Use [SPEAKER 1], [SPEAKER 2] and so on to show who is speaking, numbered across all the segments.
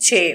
[SPEAKER 1] 6।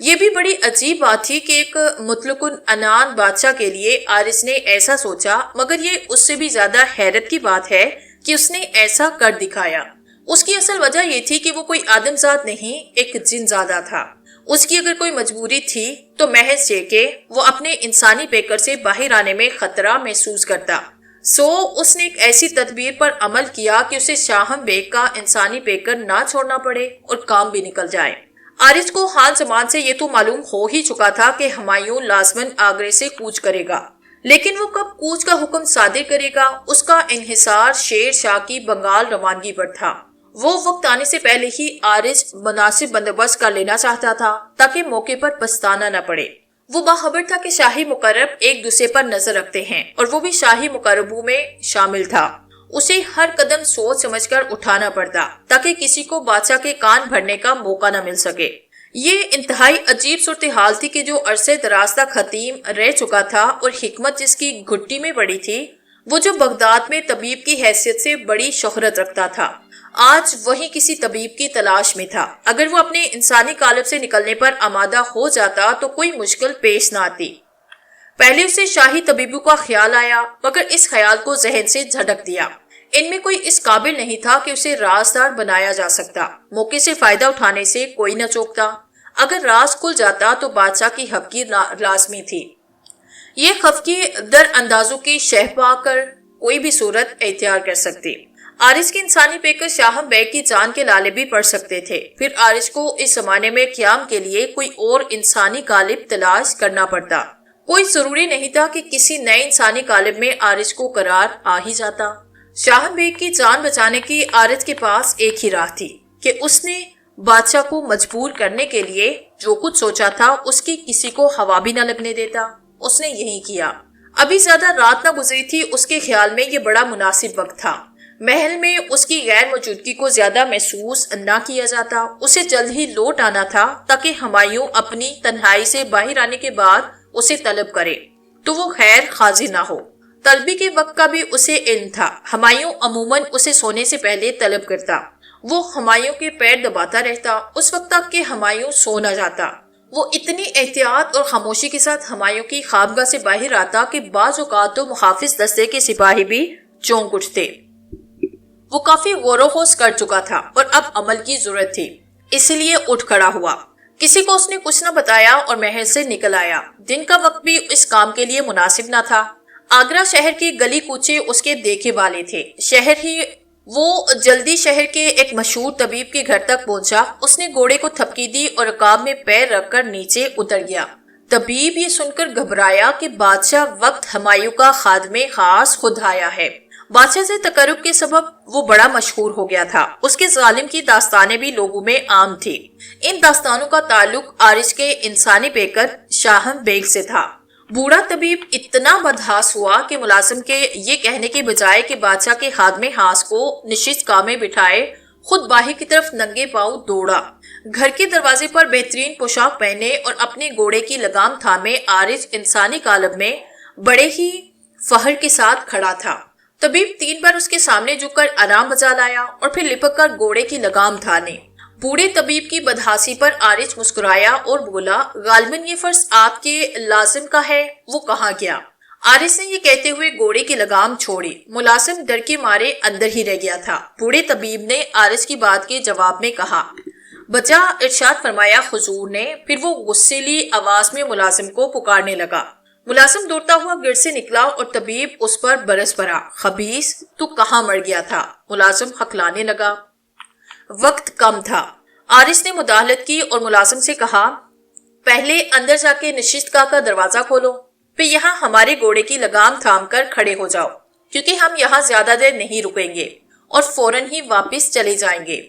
[SPEAKER 1] یہ بھی بڑی عجیب بات تھی کہ ایک مطلق عنان بادشاہ کے لیے آرش نے ایسا سوچا، مگر یہ اس سے بھی زیادہ حیرت کی بات ہے کہ اس نے ایسا کر دکھایا۔ اس کی اصل وجہ یہ تھی کہ وہ کوئی آدم ذات نہیں، ایک جن زادہ تھا۔ اس کی اگر کوئی مجبوری تھی تو محض یہ کہ وہ اپنے انسانی پیکر سے باہر آنے میں خطرہ محسوس کرتا۔ اس نے ایک ایسی تدبیر پر عمل کیا کہ اسے شاہم بیگ کا انسانی پیکر نہ چھوڑنا پڑے اور کام بھی نکل جائے۔ آرش کو حال زمان سے یہ تو معلوم ہو ہی چکا تھا کہ ہمایوں لازماً آگرے سے کوچ کرے گا، لیکن وہ کب کوچ کا حکم صادر کرے گا، اس کا انحصار شیر شاہ کی بنگال روانگی پر تھا۔ وہ وقت آنے سے پہلے ہی آرش مناسب بندوبست کر لینا چاہتا تھا تاکہ موقع پر پچھتانا نہ پڑے۔ وہ باخبر تھا کہ شاہی مقرب ایک دوسرے پر نظر رکھتے ہیں اور وہ بھی شاہی مقربوں میں شامل تھا۔ اسے ہر قدم سوچ سمجھ کر اٹھانا پڑتا تاکہ کسی کو بادشاہ کے کان بھرنے کا موقع نہ مل سکے۔ یہ انتہائی عجیب صورتحال تھی کہ جو عرصے دراز تک حتیم رہ چکا تھا اور حکمت جس کی گھٹی میں پڑی تھی، وہ جو بغداد میں طبیب کی حیثیت سے بڑی شہرت رکھتا تھا، آج وہی کسی طبیب کی تلاش میں تھا۔ اگر وہ اپنے انسانی قالب سے نکلنے پر آمادہ ہو جاتا تو کوئی مشکل پیش نہ آتی۔ پہلے اسے شاہی طبیبوں کا خیال آیا، مگر اس خیال کو ذہن سے جھٹک دیا۔ ان میں کوئی اس قابل نہیں تھا کہ اسے رازدار بنایا جا سکتا۔ موقع سے فائدہ اٹھانے سے کوئی نہ چوکتا۔ اگر راز کھل جاتا تو بادشاہ کی حقی لازمی تھی۔ یہ خفقی در اندازوں کی شہ پا کر کوئی بھی صورت اختیار کر سکتی۔ آرش کے انسانی پیکر شاہم بیگ کی جان کے لالے بھی پڑ سکتے تھے۔ پھر آرش کو اس زمانے میں قیام کے لیے کوئی اور انسانی قالب تلاش کرنا پڑتا۔ کوئی ضروری نہیں تھا کہ کسی نئے انسانی قالب میں آرش کو قرار آ ہی جاتا۔ شاہم بیگ کی جان بچانے کی آرش کے پاس ایک ہی راہ تھی کہ اس نے بادشاہ کو مجبور کرنے کے لیے جو کچھ سوچا تھا اس کی کسی کو ہوا بھی نہ لگنے دیتا۔ اس نے یہی کیا۔ ابھی زیادہ رات نہ گزری تھی، اس کے خیال میں یہ بڑا مناسب وقت تھا۔ محل میں اس کی غیر موجودگی کو زیادہ محسوس نہ کیا جاتا۔ اسے جلد ہی لوٹ آنا تھا تاکہ ہمایوں اپنی تنہائی سے باہر آنے کے بعد اسے طلب کرے تو وہ خیر حاضر نہ ہو۔ طلبی کے وقت کا بھی اسے علم تھا۔ ہمایوں عموماً اسے سونے سے پہلے طلب کرتا۔ وہ ہمایوں کے پیر دباتا رہتا اس وقت تک کہ ہمایوں سو نہ جاتا۔ وہ اتنی احتیاط اور خاموشی کے ساتھ ہمایوں کی خوابگاہ سے باہر آتا کہ بعض اوقات تو محافظ دستے کے سپاہی بھی چونک اٹھتے۔ وہ کافی غور و خوض کر چکا تھا اور اب عمل کی ضرورت تھی، اسی لیے اٹھ کھڑا ہوا۔ کسی کو اس نے کچھ نہ بتایا اور محل سے نکل آیا۔ دن کا وقت بھی اس کام کے لیے مناسب نہ تھا۔ آگرہ شہر کی گلی کوچے اس کے دیکھے والے تھے۔ وہ جلدی شہر کے ایک مشہور طبیب کے گھر تک پہنچا۔ اس نے گھوڑے کو تھپکی دی اور رکاب میں پیر رکھ کر نیچے اتر گیا۔ طبیب یہ سن کر گھبرایا کہ بادشاہ وقت ہمایوں کا خادم خاص خود آیا ہے۔ بادشاہ سے تقرب کے سبب وہ بڑا مشہور ہو گیا تھا۔ اس کے ظالم کی داستانیں بھی لوگوں میں عام تھی۔ ان داستانوں کا تعلق آرش کے انسانی پیکر شاہم بیگ سے تھا۔ بوڑھا طبیب اتنا بدحاس ہوا کہ ملازم کے یہ کہنے کے بجائے کہ بادشاہ کے خادم خاص کو نشست گاہ میں بٹھائے، خود باہر کی طرف ننگے پاؤں دوڑا۔ گھر کے دروازے پر بہترین پوشاک پہنے اور اپنے گھوڑے کی لگام تھامے آرش انسانی قالب میں بڑے ہی فخر کے ساتھ کھڑا تھا۔ طبیب 3 بار اس کے سامنے جھک کر آرام بجا لایا اور پھر لپک کر گھوڑے کی لگام تھانے۔ بوڑھے طبیب کی بدحاسی پر آرش مسکرایا اور بولا، غالباً یہ فرض آپ کے لازم کا ہے، وہ کہاں گیا؟ آرش نے یہ کہتے ہوئے گھوڑے کی لگام چھوڑی۔ ملازم ڈر کے مارے اندر ہی رہ گیا تھا۔ بوڑھے طبیب نے آرش کی بات کے جواب میں کہا، بچہ ارشاد فرمایا حضور نے۔ پھر وہ غصیلی آواز میں ملازم کو پکارنے لگا۔ ملازم دوڑتا ہوا گرد سے نکلا اور طبیب اس پر برس پڑا، خبیث، تو کہاں مر گیا تھا؟ ملازم ہکلانے لگا۔ وقت کم تھا۔ آرش نے مداخلت کی اور ملازم سے کہا، پہلے اندر جا کے نشست گاہ کا دروازہ کھولو، پھر یہاں ہمارے گھوڑے کی لگام تھام کر کھڑے ہو جاؤ، کیونکہ ہم یہاں زیادہ دیر نہیں رکیں گے اور فوراً ہی واپس چلے جائیں گے۔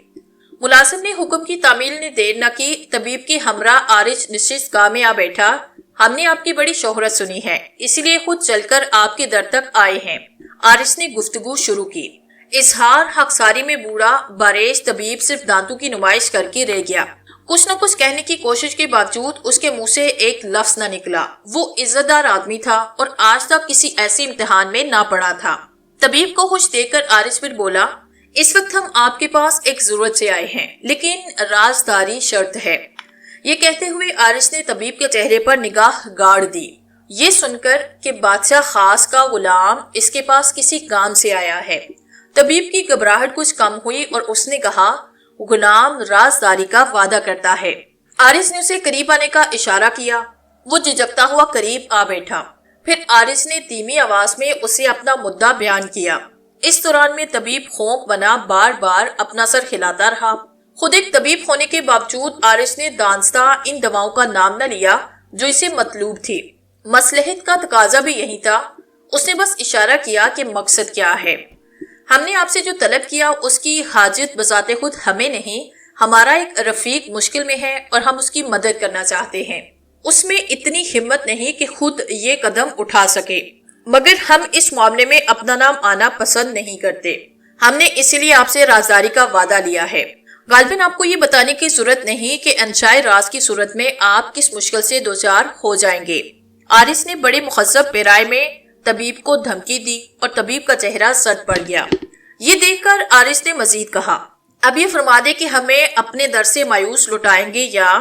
[SPEAKER 1] ملازم نے حکم کی تعمیل نے دیر نہ کی۔ طبیب کی ہمراہ آرش نشست گاہ میں آ بیٹھا۔ ہم نے آپ کی بڑی شہرت سنی ہے، اس لیے خود چل کر آپ کے در تک آئے ہیں۔ آرش نے گفتگو شروع کی۔ اظہار حقساری میں بوڑھا باریش طبیب صرف دانتوں کی نمائش کر کے رہ گیا۔ کچھ نہ کچھ کہنے کی کوشش کے باوجود اس کے منہ سے ایک لفظ نہ نکلا۔ وہ عزت دار آدمی تھا اور آج تک کسی ایسے امتحان میں نہ پڑا تھا۔ طبیب کو خوش دیکھ کر آرش پھر بولا، اس وقت ہم آپ کے پاس ایک ضرورت سے آئے ہیں، لیکن رازداری شرط ہے۔ یہ کہتے ہوئے آرش نے طبیب کے چہرے پر نگاہ گاڑ دی، یہ سن کر کہ بادشاہ خاص کا غلام اس کے پاس کسی کام سے آیا ہے۔ طبیب کی گھبراہٹ کچھ کم ہوئی اور اس نے کہا، غلام رازداری کا وعدہ کرتا ہے۔ آرش نے اسے قریب آنے کا اشارہ کیا، وہ جھجکتا ہوا قریب آ بیٹھا۔ پھر آرش نے دھیمی آواز میں اسے اپنا مدعا بیان کیا۔ اس دوران میں طبیب خونق بنا بار بار اپنا سر ہلاتا رہا۔ خود ایک طبیب ہونے کے باوجود آرش نے دانستہ ان دواؤں کا نام نہ لیا جو اسے مطلوب تھی۔ مصلحت کا تقاضا بھی یہی تھا۔ اس نے بس اشارہ کیا کہ مقصد کیا ہے۔ ہم نے آپ سے جو طلب کیا اس کی حاجت بذات خود ہمیں نہیں، ہمارا ایک رفیق مشکل میں ہے اور ہم اس کی مدد کرنا چاہتے ہیں۔ اس میں اتنی ہمت نہیں کہ خود یہ قدم اٹھا سکے، مگر ہم اس معاملے میں اپنا نام آنا پسند نہیں کرتے۔ ہم نے اسی لیے آپ سے رازداری کا وعدہ لیا ہے۔ غالباً آپ کو یہ بتانے کی ضرورت نہیں کہ انشائے راز کی صورت میں آپ کس مشکل سے دوچار ہو جائیں گے۔ آرش نے بڑے مخذب پیرائے میں طبیب کو دھمکی دی اور طبیب کا چہرہ سرد پڑ گیا۔ یہ دیکھ کر آرش نے مزید کہا، اب یہ فرما دے کہ ہمیں اپنے در سے مایوس لوٹائیں گے یا…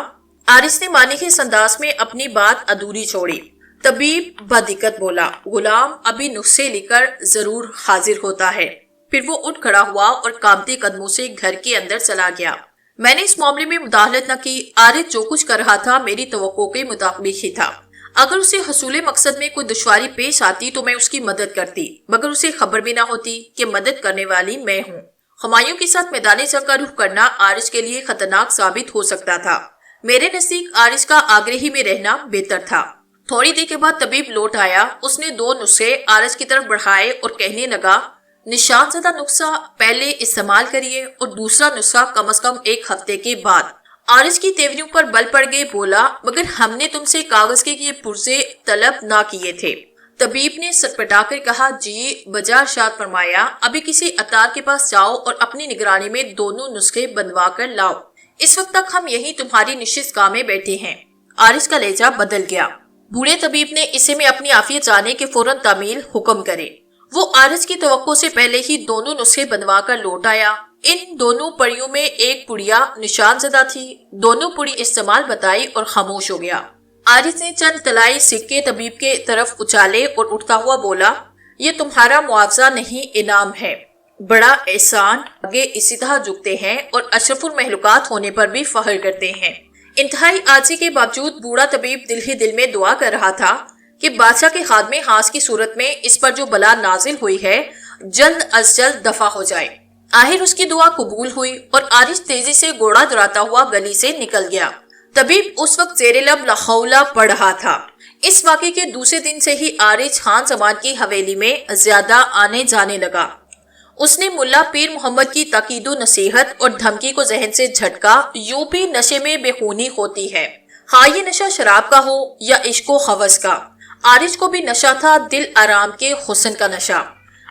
[SPEAKER 1] آرش نے مانحص انداز میں اپنی بات ادھوری چھوڑی۔ طبیب بدقت بولا، غلام ابھی نسخے لے کر ضرور حاضر ہوتا ہے۔ پھر وہ اٹھ کھڑا ہوا اور کانپتے قدموں سے گھر کے اندر چلا گیا۔ میں نے اس معاملے میں مداخلت نہ کی۔ آرش جو کچھ کر رہا تھا میری توقع کے مطابق ہی تھا۔ اگر اسے حصول مقصد میں کوئی دشواری پیش آتی تو میں اس کی مدد کرتی، مگر اسے خبر بھی نہ ہوتی کہ مدد کرنے والی میں ہوں۔ ہمایوں کے ساتھ میدان جنگ کا رخ کرنا آرش کے لیے خطرناک ثابت ہو سکتا تھا۔ میرے نزدیک آرش کا آگرہ ہی میں رہنا بہتر تھا۔ تھوڑی دیر کے بعد طبیب لوٹ آیا۔ اس نے 2 نسخے آرش کی طرف بڑھائے اور کہنے لگا، نشان زدہ نسخہ پہلے استعمال کریے اور دوسرا نسخہ کم از کم 1 ہفتے کے بعد۔ آرش کی تیوریوں پر بل پڑ گئے، بولا، مگر ہم نے تم سے کاغذ کے یہ پرزے طلب نہ کیے تھے۔ طبیب نے سٹپٹا کر کہا، جی بجا ارشاد فرمایا، ابھی کسی عطار کے پاس جاؤ اور اپنی نگرانی میں دونوں نسخے بنوا کر لاؤ۔ اس وقت تک ہم یہی تمہاری نشست گاہ میں بیٹھے ہیں۔ آرش کا لہجہ بدل گیا۔ بوڑھے طبیب نے اسے میں اپنی عافیت جانے کے فوراً تعمیل حکم کرے۔ وہ آرش کی توقع سے پہلے ہی دونوں نسخے بنوا کر لوٹ آیا۔ ان دونوں پڑیوں میں ایک پڑیا نشان زدہ تھی۔ دونوں پڑی استعمال بتائی اور خاموش ہو گیا۔ آرش نے چند طلائی سکے طبیب کے طرف اچالے اور اٹھتا ہوا بولا، یہ تمہارا معاوضہ نہیں، انعام ہے۔ بڑا احسان۔ آگے اسی طرح جھکتے ہیں اور اشرف المخلوقات ہونے پر بھی فخر کرتے ہیں۔ انتہائی عاجزی کے باوجود بوڑھا طبیب دل ہی دل میں دعا کر رہا تھا کہ بادشاہ کے خادمے خاص کی صورت میں اس پر جو بلا نازل ہوئی ہے جلد از جلد دفع ہو جائے۔ آخر اس کی دعا قبول ہوئی اور آرش تیزی سے گھوڑا دوڑاتا ہوا گلی سے نکل گیا۔ طبیب اس وقت زیر لب لا حول پڑھ رہا تھا۔ اس واقعے کے دوسرے دن سے ہی آرش خان زمان کی حویلی میں زیادہ آنے جانے لگا۔ اس نے ملا پیر محمد کی تاکید و نصیحت اور دھمکی کو ذہن سے جھٹکا، یوں بھی نشے میں بے خونی ہوتی ہے، ہاں یہ نشہ شراب کا ہو یا عشق و ہوس کا۔ آرش کو بھی نشہ تھا، دل آرام کے حسن کا نشہ۔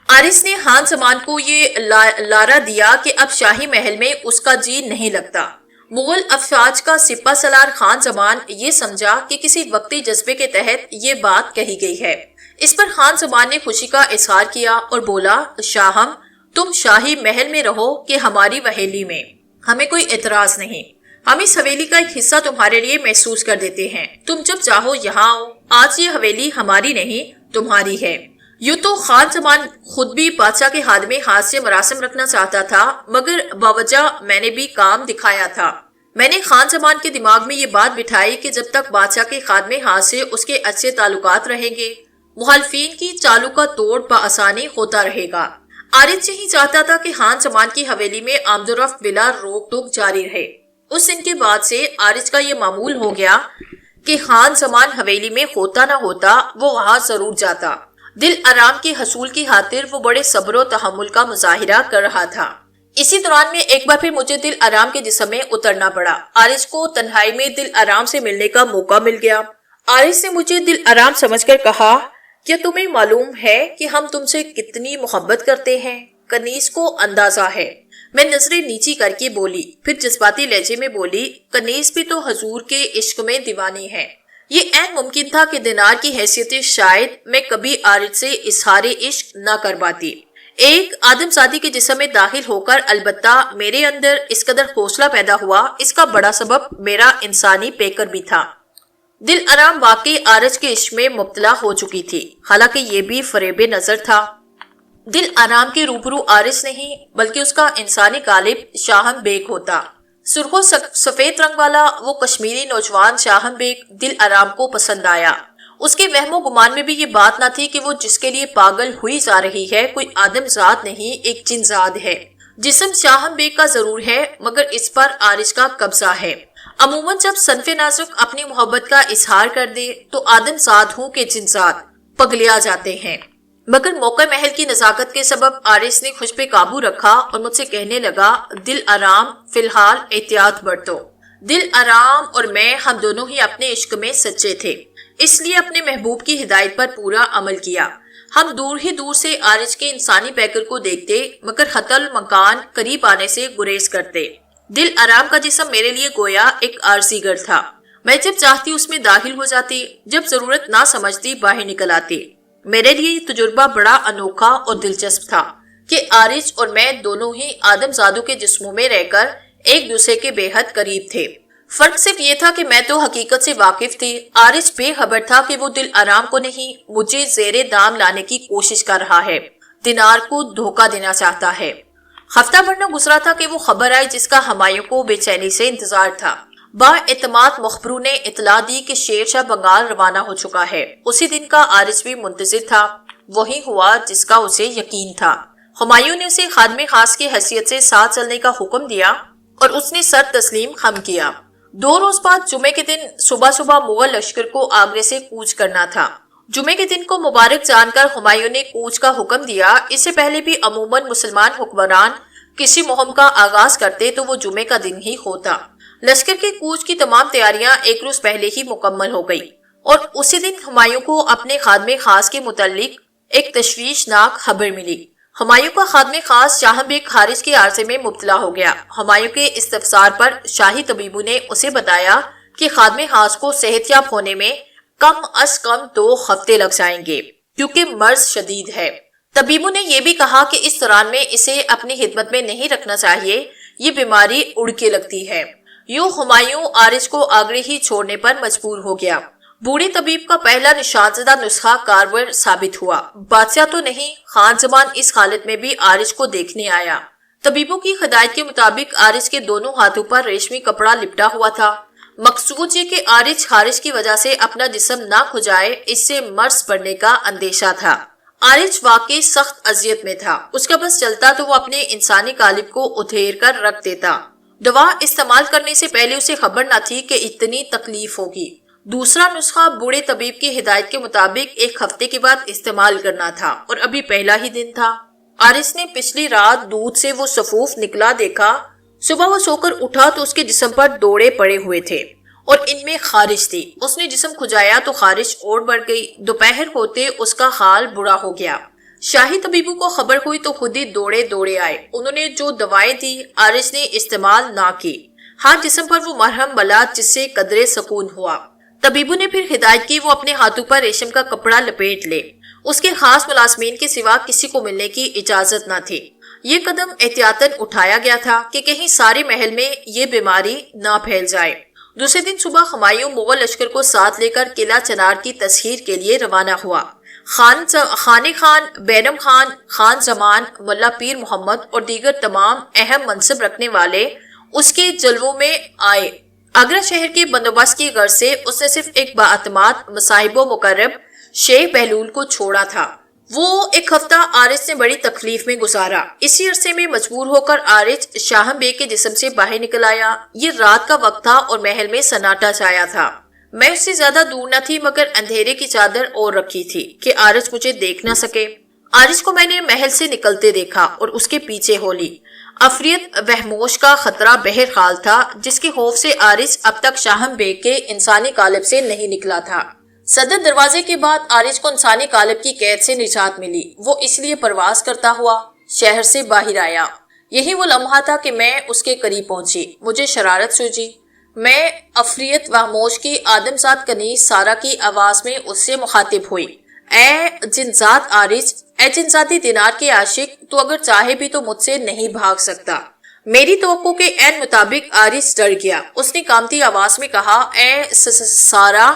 [SPEAKER 1] آرش نے خان زمان کو یہ لارا دیا کہ اب شاہی محل میں اس کا جی نہیں لگتا۔ مغل افواج کا سپہ سالار خان زمان یہ سمجھا کہ کسی وقتی جذبے کے تحت یہ بات کہی گئی ہے۔ اس پر خان زمان نے خوشی کا اظہار کیا اور بولا، شاہم تم شاہی محل میں رہو کہ ہماری وحیلی میں، ہمیں کوئی اعتراض نہیں۔ ہم اس حویلی کا ایک حصہ تمہارے لیے محسوس کر دیتے ہیں، تم جب چاہو یہاں آؤ۔ آج یہ حویلی ہماری نہیں تمہاری ہے۔ یوں تو خان زمان خود بھی بادشاہ کے خادمے ہاتھ سے مراسم رکھنا چاہتا تھا، مگر باوجہ میں نے بھی کام دکھایا تھا۔ میں نے خان زمان کے دماغ میں یہ بات بٹھائی کہ جب تک بادشاہ کے خادمے ہاتھ سے اس کے اچھے تعلقات رہیں گے، مخالفین کی چالوں کا توڑ بآسانی ہوتا رہے گا۔ آرش یہی چاہتا تھا کہ خان زمان کی حویلی میں آمد و رفت بلا روک ٹوک جاری رہے۔ اس دن کے بعد سے آرش کا یہ معمول ہو گیا کہ خان زمان حویلی میں ہوتا نہ ہوتا وہ وہاں ضرور جاتا۔ دل آرام کے حصول کی خاطر وہ بڑے صبر و تحمل کا مظاہرہ کر رہا تھا۔ اسی دوران میں ایک بار پھر مجھے دل آرام کے جسم میں اترنا پڑا۔ آرش کو تنہائی میں دل آرام سے ملنے کا موقع مل گیا۔ آرش نے مجھے دل آرام سمجھ کر کہا، کیا تمہیں معلوم ہے کہ ہم تم سے کتنی محبت کرتے ہیں؟ کنیز کو اندازہ ہے۔ میں نظریں نیچی کر کے بولی، پھر جذباتی لہجے میں بولی، کنیز بھی تو حضور کے عشق میں دیوانی ہے۔ یہ عین ممکن تھا کہ دینار کی حیثیت شاید میں کبھی آرش سے اظہار عشق نہ کر پاتی۔ ایک آدم زادی کے جسم میں داخل ہو کر البتہ میرے اندر اس قدر حوصلہ پیدا ہوا، اس کا بڑا سبب میرا انسانی پیکر بھی تھا۔ دل آرام واقعی عارج کے عشق میں مبتلا ہو چکی تھی، حالانکہ یہ بھی فریب نظر تھا۔ دل آرام کے روبرو عارج نہیں بلکہ اس کا انسانی غالب شاہم بیگ ہوتا۔ سرخ و سفید رنگ والا وہ کشمیری نوجوان شاہم بیگ دل آرام کو پسند آیا۔ اس کے وہم و گمان میں بھی یہ بات نہ تھی کہ وہ جس کے لیے پاگل ہوئی جا رہی ہے کوئی آدم ذات نہیں، ایک جن ذات ہے۔ جسم شاہم بیگ کا ضرور ہے مگر اس پر عارج کا قبضہ ہے۔ عموماً جب صنف نازک اپنی محبت کا اظہار کر دے تو آدم ذات ہوں کہ جن ذات پگلیا جاتے ہیں، مگر موقع محل کی نزاکت کے سبب عارج نے خود پہ قابو رکھا اور مجھ سے کہنے لگا، دل آرام فی الحال احتیاط برتو۔ دل آرام اور میں ہم دونوں ہی اپنے عشق میں سچے تھے، اس لیے اپنے محبوب کی ہدایت پر پورا عمل کیا۔ ہم دور ہی دور سے عارج کے انسانی پیکر کو دیکھتے مگر حتی المکان قریب آنے سے گریز کرتے۔ دل آرام کا جسم میرے لیے گویا ایک عارضی گھر تھا، میں جب چاہتی اس میں داخل ہو جاتی، جب ضرورت نہ سمجھتی باہر نکل آتی۔ میرے لیے یہ تجربہ بڑا انوکھا اور دلچسپ تھا کہ عارج اور میں دونوں ہی آدم زادوں کے جسموں میں رہ کر ایک دوسرے کے بے حد قریب تھے۔ فرق صرف یہ تھا کہ میں تو حقیقت سے واقف تھی، عارج بے خبر تھا کہ وہ دل آرام کو نہیں مجھے زیر دام لانے کی کوشش کر رہا ہے، دینار کو دھوکہ دینا چاہتا ہے۔ ہفتہ بھر نہ گزرا تھا کہ وہ خبر آئی جس کا ہمایوں کو بے چینی سے انتظار تھا۔ با اعتماد مخبروں نے اطلاع دی کہ شیر شاہ بنگال روانہ ہو چکا ہے۔ اسی دن کا عارج بھی منتظر تھا، وہی ہوا جس کا اسے یقین تھا۔ ہمایوں نے اسے خادم خاص کی حیثیت سے ساتھ چلنے کا حکم دیا اور اس نے سر تسلیم خم کیا۔ 2 روز بعد جمعے کے دن صبح صبح مغل لشکر کو آگرے سے کوچ کرنا تھا۔ جمعے کے دن کو مبارک جان کر ہمایوں نے کوچ کا حکم دیا۔ اس سے پہلے بھی عموماً مسلمان حکمران کسی مہم کا آغاز کرتے تو وہ جمعے کا دن ہی ہوتا۔ لشکر کے کوچ کی تمام تیاریاں ایک روز پہلے ہی مکمل ہو گئی اور اسی دن ہمایوں کو اپنے خادم خاص کے متعلق ایک تشویشناک خبر ملی۔ ہمایوں کا خادم خاص شاہم بیگ خارج کے عارضے میں مبتلا ہو گیا۔ ہمایوں کے استفسار پر شاہی طبیبوں نے اسے بتایا کہ خادم خاص کو صحت یاب ہونے میں کم از کم 2 ہفتے لگ جائیں گے کیونکہ مرض شدید ہے۔ طبیبوں نے یہ بھی کہا کہ اس دوران میں اسے اپنی خدمت میں نہیں رکھنا چاہیے، یہ بیماری اڑ کے لگتی ہے۔ یوں ہمایوں عارج کو آگرے ہی چھوڑنے پر مجبور ہو گیا۔ بوڑھے طبیب کا پہلا نشان زدہ نسخہ کارگر ثابت ہوا۔ بادشاہ تو نہیں، خان زمان اس حالت میں بھی عارج کو دیکھنے آیا۔ طبیبوں کی ہدایت کے مطابق عارج کے دونوں ہاتھوں پر ریشمی کپڑا لپٹا ہوا تھا۔ مقصود یہ کہ عارج خارج کی وجہ سے اپنا جسم نہ کھجائے، اس سے مرض بڑھنے کا اندیشہ تھا۔ عارج واقعی سخت اذیت میں تھا، اس کا بس چلتا تو وہ اپنے انسانی قالب کو ادھیر کر رکھ دیتا۔ دوا استعمال کرنے سے پہلے اسے خبر نہ تھی کہ اتنی تکلیف ہوگی۔ دوسرا نسخہ بوڑھے طبیب کی ہدایت کے مطابق 1 ہفتے کے بعد استعمال کرنا تھا اور ابھی پہلا ہی دن تھا۔ عارج نے پچھلی رات دودھ سے وہ صفوف نکلا دیکھا۔ صبح وہ سو کر اٹھا تو اس کے جسم پر دوڑے پڑے ہوئے تھے اور ان میں خارش تھی۔ اس نے جسم کھجایا تو خارش اور بڑھ گئی۔ دوپہر ہوتے اس کا حال برا ہو گیا۔ شاہی طبیبوں کو خبر ہوئی تو خود ہی دوڑے آئے۔ انہوں نے جو دوائیں دی عارج نے استعمال نہ کی۔ ہاں جسم پر وہ مرہم ملا جس سے قدرے سکون ہوا۔ طبیبوں نے پھر ہدایت کی وہ اپنے ہاتھوں پر ریشم کا کپڑا لپیٹ لے۔ اس کے خاص ملازمین کے سوا کسی کو ملنے کی اجازت نہ تھی۔ یہ قدم احتیاطاً اٹھایا گیا تھا کہ کہیں سارے محل میں یہ بیماری نہ پھیل جائے۔ دوسرے دن صبح ہمایوں مغل لشکر کو ساتھ لے کر قلعہ چنار کی تسخیر کے لیے روانہ ہوا۔ خان بینم خان، خان زمان، ملا پیر محمد اور دیگر تمام اہم منصب رکھنے والے اس کے جلووں میں آئے۔ آگرہ شہر کے بندوبست کی غرض سے اس نے صرف ایک بااعتماد مصاحب و مقرب شیخ بہلول کو چھوڑا تھا۔ وہ 1 ہفتہ عارج سے بڑی تکلیف میں گزارا۔ اسی عرصے میں مجبور ہو کر عارج شاہم بیگ کے جسم سے باہر نکل آیا۔ یہ رات کا وقت تھا اور محل میں سناٹا چھایا تھا۔ میں اس سے زیادہ دور نہ تھی مگر اندھیرے کی چادر اور رکھی تھی کہ عارج مجھے دیکھ نہ سکے۔ عارج کو میں نے محل سے نکلتے دیکھا اور اس کے پیچھے ہو لی۔ افریت وہموش کا خطرہ بہرحال تھا جس کے خوف سے عارج اب تک شاہم بیگ کے انسانی قالب سے نہیں نکلا تھا۔ صدر دروازے کے بعد عارج کو انسانی قالب کی قید سے نجات ملی۔ وہ اس لیے پرواز کرتا ہوا شہر سے باہر آیا۔ یہی وہ لمحہ تھا کہ میں اس کے قریب پہنچی۔ مجھے شرارت سوجی۔ میں افریت وہموش کی آدمزاد کنیز سارا کی آواز میں اس سے مخاطب ہوئی۔ اے جنزات عارج، اے جنزادی دینار کے عاشق، تو اگر چاہے بھی تو مجھ سے نہیں بھاگ سکتا۔ میری توقع کے عین مطابق عارض ڈر گیا۔ اس نے کامتی آواز میں کہا، اے سارا،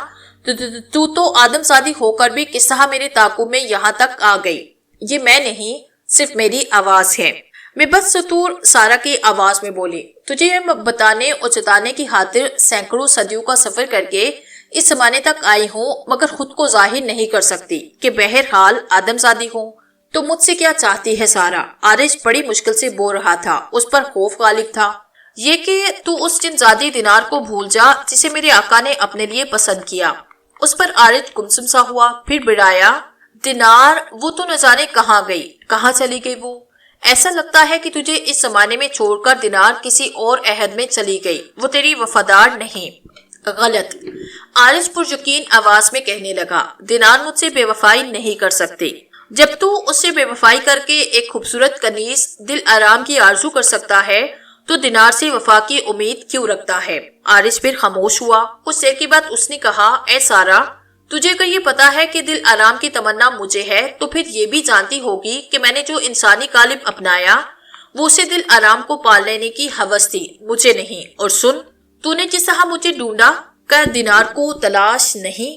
[SPEAKER 1] تو آدم زادی ہو کر بھی کس طرح میرے تعاقب میں یہاں تک آ گئی؟ یہ میں نہیں، صرف میری آواز ہے۔ میں بس سطور سارا کی آواز میں بولی، تجھے یہ بتانے اور جتانے کی خاطر سینکڑوں صدیوں کا سفر کر کے اس زمانے تک آئی ہوں، مگر خود کو ظاہر نہیں کر سکتی کہ بہرحال آدم زادی ہوں۔ تو مجھ سے کیا چاہتی ہے سارا؟ عارض بڑی مشکل سے بول رہا تھا، اس پر خوف غالب تھا۔ یہ کہ تو اس جنزادی دینار کو بھول جا جسے میرے آقا نے اپنے لیے پسند کیا۔ اس پر عارض گمسم سا ہوا، پھر بڑھایا، دینار؟ وہ تو نہ جانے کہاں گئی، کہاں چلی گئی وہ؟ ایسا لگتا ہے کہ تجھے اس زمانے میں چھوڑ کر دینار کسی اور عہد میں چلی گئی، وہ تیری وفادار نہیں۔ غلط، عارض پر یقین آواز میں کہنے لگا، دینار مجھ سے بے وفائی نہیں کر سکتے۔ جب تو اس سے بے وفائی کر کے ایک خوبصورت کنیز دل آرام کی آرزو کر سکتا ہے تو دینار سے وفا کی امید کیوں رکھتا ہے؟ عارض پھر خاموش ہوا۔ کچھ دیر کے بعد اس نے کہا، اے سارا، تجھے اگر یہ پتا ہے کہ دل آرام کی تمنا مجھے ہے تو پھر یہ بھی جانتی ہوگی کہ میں نے جو انسانی قالب اپنایا وہ اسے دل آرام کو پال لینے کی ہوس تھی، مجھے نہیں۔ اور سن، تو نے جس طرح مجھے ڈھونڈا، کیا دینار کو تلاش نہیں؟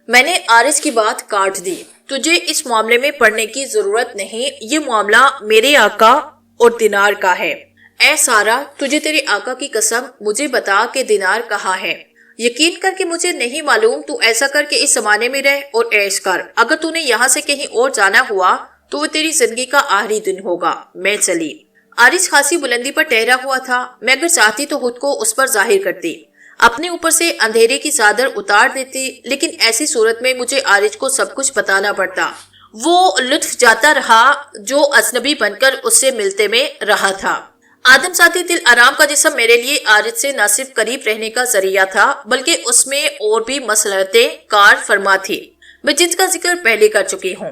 [SPEAKER 1] میں نے عارض کی بات کاٹ دی، تجھے اس معاملے میں پڑھنے کی ضرورت نہیں، یہ معاملہ میرے آقا اور دینار کا ہے۔ اے سارا، تجھے تیرے آقا کی قسم مجھے بتا کہ دینار کہاں ہے۔ یقین کر کہ مجھے نہیں معلوم، تو ایسا کر کے اس زمانے میں رہ اور عیش کر۔ اگر تو نے یہاں سے کہیں اور جانا ہوا تو وہ تیری زندگی کا آخری دن ہوگا۔ میں چلی۔ عارض خاصی بلندی پر ٹہرا ہوا تھا۔ میں اگر چاہتی تو خود کو اس پر ظاہر کرتی، اپنے اوپر سے اندھیرے کی چادر اتار دیتی، لیکن ایسی صورت میں مجھے عارض کو سب کچھ بتانا پڑتا۔ وہ لطف جاتا رہا جو اجنبی بن کر اس سے ملتے میں رہا تھا۔ آدم زادی دل آرام کا جسم میرے لیے عارض سے نہ صرف قریب رہنے کا ذریعہ تھا بلکہ اس میں اور بھی مصلحتیں کار فرما تھی، میں جن کا ذکر پہلے کر چکی ہوں۔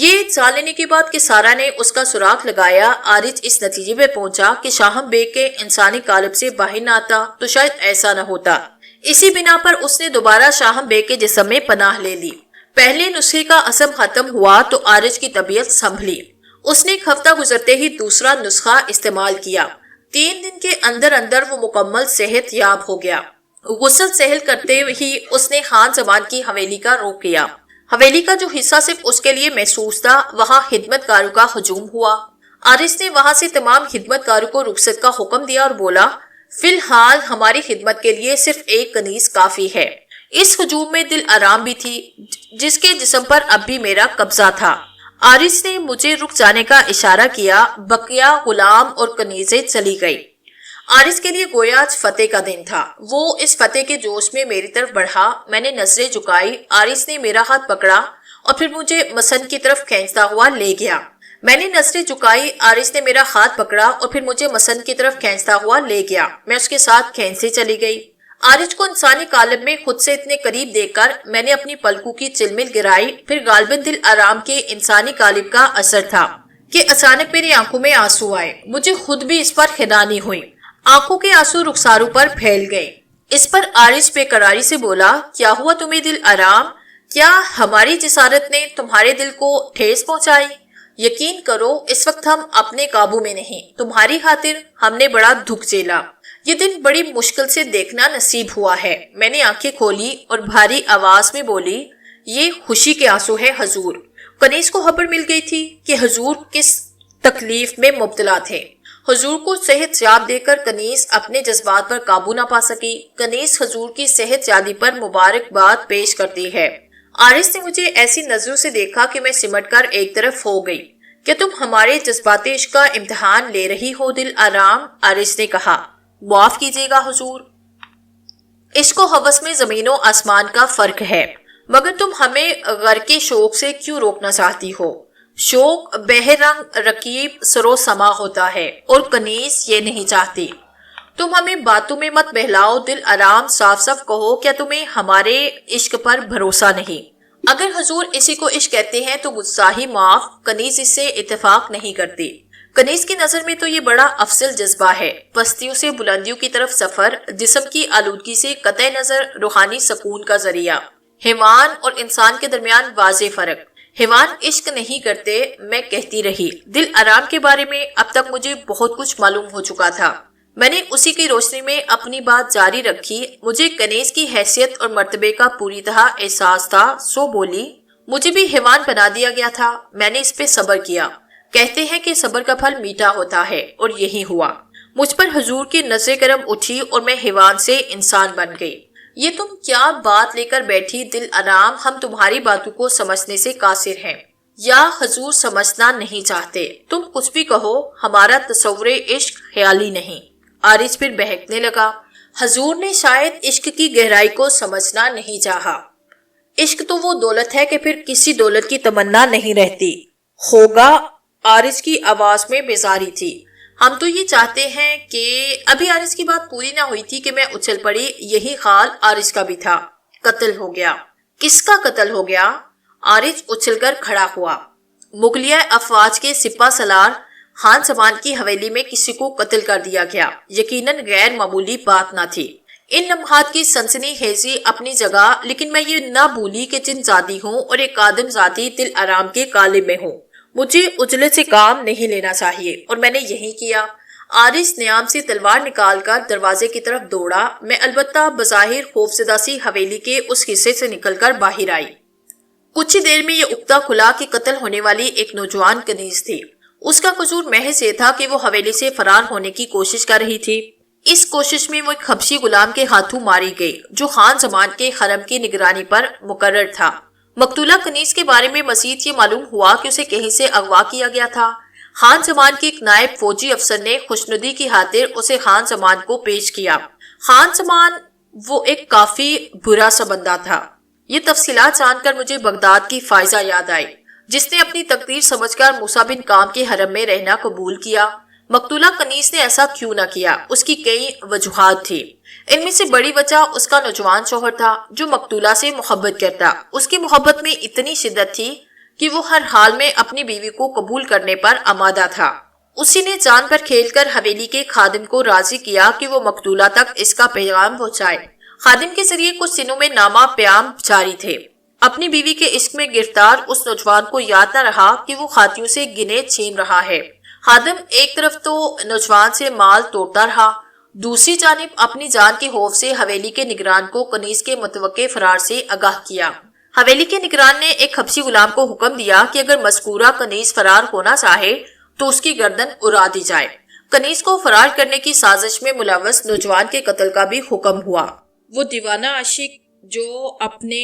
[SPEAKER 1] یہ جان لینے کے بعد کہ سارا نے اس کا سراغ لگایا، عارض اس نتیجے پہ پہنچا کہ شاہم بیگ کے انسانی قالب سے باہر نہ آتا تو شاید ایسا نہ ہوتا۔ اسی بنا پر اس نے دوبارہ شاہم بیگ کے جسم میں پناہ لے لی۔ پہلے نسخے کا اثر ختم ہوا تو عارض کی طبیعت سنبھلی۔ اس نے ایک ہفتہ گزرتے ہی دوسرا نسخہ استعمال کیا۔ 3 دن کے اندر اندر وہ مکمل صحت یاب ہو گیا۔ غسل سہل کرتے ہی اس نے خان زمان کی حویلی کا رخ کیا۔ حویلی کا جو حصہ صرف اس کے لیے محسوس تھا، وہاں خدمت کاروں کا ہجوم ہوا۔ عارض نے وہاں سے تمام خدمت کاروں کو رخصت کا حکم دیا اور بولا، فی الحال ہماری خدمت کے لیے صرف ایک کنیز کافی ہے۔ اس ہجوم میں دل آرام بھی تھی جس کے جسم پر اب بھی میرا قبضہ تھا۔ عارض نے مجھے رک جانے کا اشارہ کیا، بقیہ غلام اور کنیزیں چلی گئی۔ عارض کے لیے گویا آج فتح کا دن تھا۔ وہ اس فتح کے جوش میں میری طرف بڑھا۔ میں نے نظریں جھکائی، عارض نے میرا ہاتھ پکڑا اور پھر مجھے مسند کی طرف کھینچتا ہوا لے گیا۔ میں نے نظریں جھکائی، عارض نے میرا ہاتھ پکڑا اور پھر مجھے مسند کی طرف کھینچتا ہوا لے گیا۔ میں اس کے ساتھ کھینچتی چلی گئی۔ عارض کو انسانی قالب میں خود سے اتنے قریب دیکھ کر میں نے اپنی پلکوں کی چلمل گرائی۔ پھر غالباً دل آرام کے انسانی قالب کا اثر تھا کہ اچانک میری آنکھوں میں آنسو آئے۔ مجھے خود بھی اس پر حیرانی ہوئی۔ آنکھوں کے آنسو رخساروں پر پھیل گئے۔ اس پر عارض بے قراری سے بولا، کیا ہوا تمہیں دل آرام؟ کیا ہماری جسارت نے تمہارے دل کو ٹھیس پہنچائی؟ یقین کرو اس وقت ہم اپنے قابو میں نہیں، تمہاری خاطر ہم نے بڑا دکھ جھیلا۔ یہ دن بڑی مشکل سے دیکھنا نصیب ہوا ہے۔ میں نے آنکھیں کھولی اور بھاری آواز میں بولی، یہ خوشی کے آنسو ہے حضور۔ کنیز کو خبر مل گئی تھی کہ حضور کس تکلیف میں مبتلا تھے۔ حضور کو صحت یاب دے کر کنیز اپنے جذبات پر قابو نہ پا سکی۔ کنیز حضور کی صحت یابی پر مبارکباد پیش کرتی ہے۔ عارض نے مجھے ایسی نظروں سے دیکھا کہ میں سمٹ کر ایک طرف ہو گئی۔ کیا تم ہمارے جذبات عشق کا امتحان لے رہی ہو دل آرام؟ عارض نے کہا، معاف کیجیے گا حضور، عشق و ہوس میں زمین و آسمان کا فرق ہے، مگر تم ہمیں غرق شوق سے کیوں روکنا چاہتی ہو؟ شوق بہ رنگ رکیب سرو سما ہوتا ہے اور کنیز یہ نہیں چاہتی۔ تم ہمیں باتوں میں مت بہلاؤ دل آرام، صاف صاف کہو، کیا تمہیں ہمارے عشق پر بھروسہ نہیں؟ اگر حضور اسی کو عشق کہتے ہیں تو گستاخی معاف، کنیز اس سے اتفاق نہیں کرتی۔ کنیز کی نظر میں تو یہ بڑا افضل جذبہ ہے، پستیوں سے بلندیوں کی طرف سفر، جسم کی آلودگی سے قطع نظر، روحانی سکون کا ذریعہ۔ حیوان اور انسان کے درمیان واضح فرق، حیوان عشق نہیں کرتے، میں کہتی رہی۔ دل آرام کے بارے میں اب تک مجھے بہت کچھ معلوم ہو چکا تھا۔ میں نے اسی کی روشنی میں اپنی بات جاری رکھی۔ مجھے کنیز کی حیثیت اور مرتبے کا پوری طرح احساس تھا، سو بولی، مجھے بھی حیوان بنا دیا گیا تھا، میں نے اس پہ صبر کیا۔ کہتے ہیں کہ صبر کا پھل میٹھا ہوتا ہے، اور یہی ہوا۔ مجھ پر حضور کی نظر کرم اٹھی اور میں حیوان سے انسان بن گئی۔ یہ تم کیا بات لے کر بیٹھی دل آرام، ہم تمہاری باتوں کو سمجھنے سے قاصر ہیں، یا حضور سمجھنا نہیں چاہتے؟ تم کچھ بھی کہو، ہمارا تصور عشق خیالی نہیں۔ عارض پھر بہکنے لگا۔ حضور نے شاید عشق کی گہرائی کو سمجھنا نہیں چاہا۔ عشق تو وہ دولت ہے کہ پھر کسی دولت کی تمنا نہیں رہتی ہوگا۔ عارض کی آواز میں بیزاری تھی۔ ہم تو یہ چاہتے ہیں کہ… ابھی عارض کی بات پوری نہ ہوئی تھی کہ میں اچھل پڑی۔ یہی حال عارض کا بھی تھا۔ قتل ہو گیا۔ کس کا قتل ہو گیا؟ عارض اچھل کر کھڑا ہوا۔ مغلیہ افواج کے سپہ سالار خان زمان کی حویلی میں کسی کو قتل کر دیا گیا۔ یقیناً غیر معمولی بات نہ تھی۔ ان لمحات کی سنسنی خیزی اپنی جگہ، لیکن میں یہ نہ بھولی کہ جن ذاتی ہوں اور ایک آدم ذاتی دل آرام کے قالب میں ہوں۔ مجھے عجلت سے کام نہیں لینا چاہیے، اور میں نے یہی کیا۔ عارض نیام سے تلوار نکال کر دروازے کی طرف دوڑا۔ میں البتہ بظاہر خوفزدہ سی حویلی کے اس حصے سے نکل کر باہر آئی۔ کچھ ہی دیر میں یہ اکتا کھلا کہ قتل ہونے والی ایک نوجوان کنیز تھی۔ اس کا قصور محض یہ تھا کہ وہ حویلی سے فرار ہونے کی کوشش کر رہی تھی۔ اس کوشش میں وہ ایک حبشی غلام کے ہاتھوں ماری گئی، جو خان زمان کے حرم کی نگرانی پر مقرر تھا۔ مقتولہ کنیز کے بارے میں مزید یہ معلوم ہوا کہ اسے کہیں سے اغوا کیا گیا تھا۔ خان زمان کے ایک نائب فوجی افسر نے خوشنودی کی خاطر اسے خان زمان کو پیش کیا۔ خان زمان وہ ایک کافی برا سا بندہ تھا۔ یہ تفصیلات جان کر مجھے بغداد کی فائزہ یاد آئی، جس نے اپنی تقدیر سمجھ کر موسیٰ بن کام کے حرم میں رہنا قبول کیا۔ مقتولہ کنیز نے ایسا کیوں نہ کیا؟ اس کی کئی وجوہات تھی۔ ان میں سے بڑی وجہ اس کا نوجوان شوہر تھا، جو مقتولہ سے محبت کرتا۔ اس کی محبت میں اتنی شدت تھی کہ وہ ہر حال میں اپنی بیوی کو قبول کرنے پر آمادہ تھا۔ اسی نے جان پر کھیل کر حویلی کے خادم کو راضی کیا کہ وہ مقتولہ تک اس کا پیغام پہنچائے۔ خادم کے ذریعے کچھ دنوں میں نامہ پیام جاری تھے۔ اپنی بیوی کے عشق میں گرفتار اس نوجوان کو یاد نہ رہا کہ وہ خاتیوں سے گنے چھین رہا ہے۔ خادم ایک طرف تو نوجوان سے مال توڑتا رہا، دوسری جانب اپنی جان کے خوف سے حویلی کے نگران کو کنیز کے متوقع فرار سے آگاہ کیا۔ حویلی کے نگران نے ایک حبشی غلام کو حکم دیا کہ اگر مذکورہ کنیز فرار ہونا چاہے تو اس کی گردن اڑا دی جائے۔ کنیز کو فرار کرنے کی سازش میں ملوث نوجوان کے قتل کا بھی حکم ہوا۔ وہ دیوانہ عاشق جو اپنے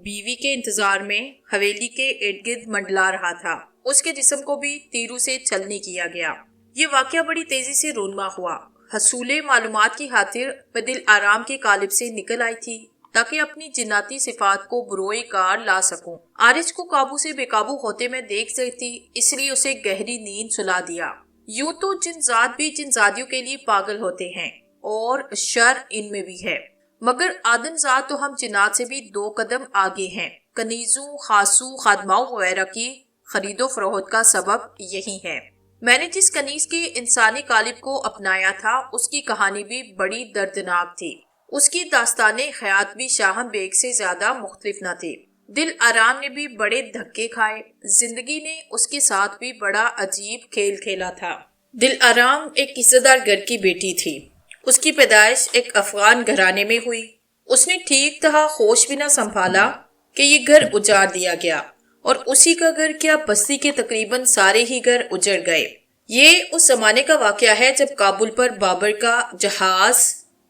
[SPEAKER 1] بیوی کے انتظار میں حویلی کے ارد گرد منڈلا رہا تھا، اس کے جسم کو بھی تیروں سے چھلنی کیا گیا۔ یہ واقعہ بڑی تیزی سے رونما ہوا۔ حصول معلومات کی خاطر میں دل آرام کے قالب سے نکل آئی تھی تاکہ اپنی جناتی صفات کو بروئے کار لا سکوں۔ عارض کو قابو سے بے قابو ہوتے میں دیکھ رہی تھی، اس لیے اسے گہری نیند سلا دیا۔ یوں تو جن ذات بھی جن زادیوں کے لیے پاگل ہوتے ہیں، اور شر ان میں بھی ہے، مگر آدم ذات تو ہم جنات سے بھی 2 قدم آگے ہیں۔ کنیزوں، خاصوں، خادماؤں وغیرہ کی خرید و فروخت کا سبب یہی ہے۔ میں نے جس کنیز کے انسانی قالب کو اپنایا تھا، اس کی کہانی بھی بڑی دردناک تھی۔ اس کی داستان حیات بھی شاہ بیگ سے زیادہ مختلف نہ تھی۔ دل آرام نے بھی بڑے دھکے کھائے، زندگی نے اس کے ساتھ بھی بڑا عجیب کھیل کھیلا تھا۔ دل آرام ایک عزت دار گھر کی بیٹی تھی۔ اس کی پیدائش ایک افغان گھرانے میں ہوئی۔ اس نے ٹھیک طرح ہوش بھی نہ سنبھالا کہ یہ گھر اجاڑ دیا گیا، اور اسی کا گھر کیا بستی کے تقریباً سارے ہی گھر اجڑ گئے۔ یہ اس زمانے کا واقعہ ہے جب کابل پر بابر کا جہاز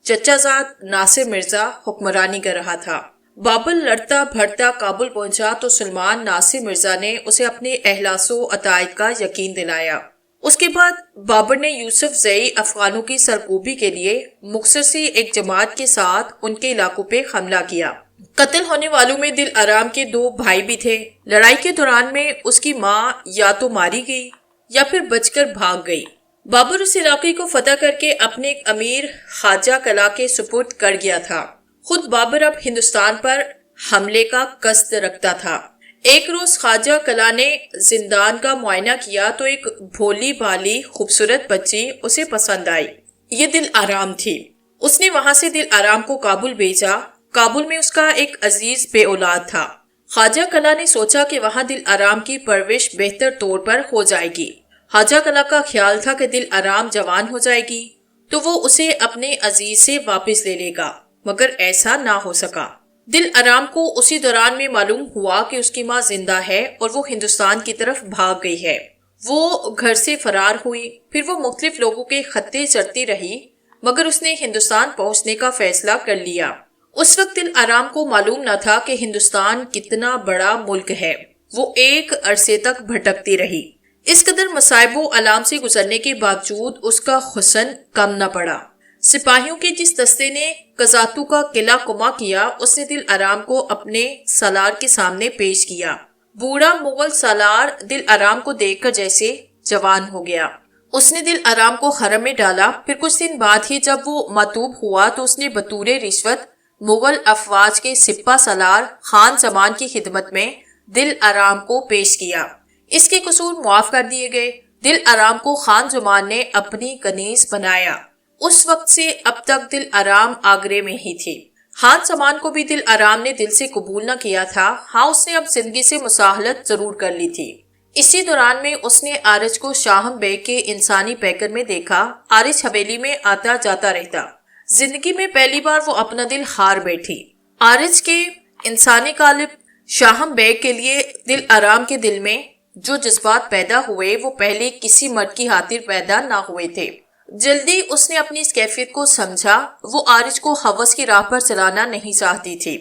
[SPEAKER 1] چچا زاد ناصر مرزا حکمرانی کر رہا تھا۔ بابر لڑتا بھرتا کابل پہنچا تو سلمان ناصر مرزا نے اسے اپنے احلاس و عتائد کا یقین دلایا۔ اس کے بعد بابر نے یوسف زئی افغانوں کی سرکوبی کے لیے مختصر سی ایک جماعت کے ساتھ ان کے علاقوں پہ حملہ کیا۔ قتل ہونے والوں میں دل آرام کے 2 بھائی بھی تھے۔ لڑائی کے دوران میں اس کی ماں یا تو ماری گئی یا پھر بچ کر بھاگ گئی۔ بابر اس علاقے کو فتح کر کے اپنے ایک امیر خواجہ کلا کے سپرد کر گیا تھا۔ خود بابر اب ہندوستان پر حملے کا قصد رکھتا تھا۔ ایک روز خواجہ کلا نے زندان کا معائنہ کیا تو ایک بھولی بھالی خوبصورت بچی اسے پسند آئی۔ یہ دل آرام تھی۔ اس نے وہاں سے دل آرام کو کابل بھیجا۔ کابل میں اس کا ایک عزیز بے اولاد تھا۔ خواجہ کلا نے سوچا کہ وہاں دل آرام کی پرورش بہتر طور پر ہو جائے گی۔ خواجہ کلا کا خیال تھا کہ دل آرام جوان ہو جائے گی تو وہ اسے اپنے عزیز سے واپس لے لے گا، مگر ایسا نہ ہو سکا۔ دل آرام کو اسی دوران میں معلوم ہوا کہ اس کی ماں زندہ ہے اور وہ ہندوستان کی طرف بھاگ گئی ہے۔ وہ گھر سے فرار ہوئی، پھر وہ مختلف لوگوں کے خطے چرتی رہی، مگر اس نے ہندوستان پہنچنے کا فیصلہ کر لیا۔ اس وقت دل آرام کو معلوم نہ تھا کہ ہندوستان کتنا بڑا ملک ہے۔ وہ ایک عرصے تک بھٹکتی رہی۔ اس قدر مصائب و آلام سے گزرنے کے باوجود اس کا حسن کم نہ پڑا۔ سپاہیوں کے جس دستے نے قزاتو کا قلعہ کما کیا، اس نے دل آرام کو اپنے سالار کے سامنے پیش کیا۔ بوڑھا مغل سالار دل آرام کو دیکھ کر جیسے جوان ہو گیا۔ اس نے دل آرام کو حرم میں ڈالا۔ پھر کچھ دن بعد ہی جب وہ مطلوب ہوا تو اس نے بطور رشوت مغل افواج کے سپہ سالار خان زمان کی خدمت میں دل آرام کو پیش کیا۔ اس کے قصور معاف کر دیے گئے۔ دل آرام کو خان زمان نے اپنی کنیز بنایا۔ اس وقت سے اب تک دل آرام آگرے میں ہی تھی۔ خان زمان کو بھی دل آرام نے دل سے قبول نہ کیا تھا۔ ہاں، اس نے اب زندگی سے مساہلت ضرور کر لی تھی۔ اسی دوران میں اس نے آرج کو شاہم بیگ کے انسانی پیکر میں دیکھا۔ آرج حویلی میں آتا جاتا رہتا۔ زندگی میں پہلی بار وہ اپنا دل ہار بیٹھی۔ آرج کے انسانی قالب شاہم بیگ کے لیے دل آرام کے دل میں جو جذبات پیدا ہوئے وہ پہلے کسی مرد کی خاطر پیدا نہ ہوئے تھے۔ جلدی اس نے اپنی اس کیفیت کو سمجھا۔ وہ آرج کو ہوس کی راہ پر چلانا نہیں چاہتی تھی۔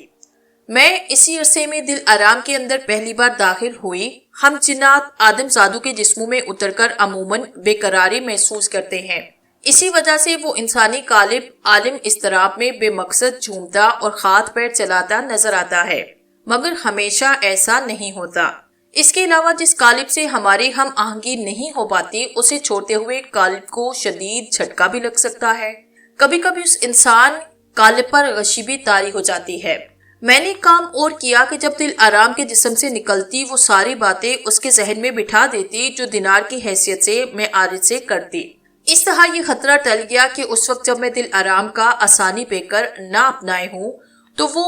[SPEAKER 1] میں اسی عرصے میں دل آرام کے اندر پہلی بار داخل ہوئی۔ ہم جنات آدم زادوں کے جسموں میں اتر کر عموماً بے قراری محسوس کرتے ہیں۔ اسی وجہ سے وہ انسانی قالب عالم اضطراب میں بے مقصد جھومتا اور ہاتھ پیر چلاتا نظر آتا ہے، مگر ہمیشہ ایسا نہیں ہوتا۔ اس کے علاوہ جس قالب سے ہماری ہم آہنگی نہیں ہو پاتی، اسے چھوڑتے ہوئے قالب کو شدید جھٹکا بھی لگ سکتا ہے۔ کبھی کبھی اس انسان قالب پر غشی طاری ہو جاتی ہے۔ میں نے کام اور کیا کہ جب دل آرام کے جسم سے نکلتی وہ ساری باتیں اس کے ذہن میں بٹھا دیتی جو دینار کی حیثیت سے میں آرج سے کرتی۔ اس طرح یہ خطرہ ٹل گیا کہ اس وقت جب میں دل آرام کا آسانی پہ کر نہ اپنائے ہوں تو وہ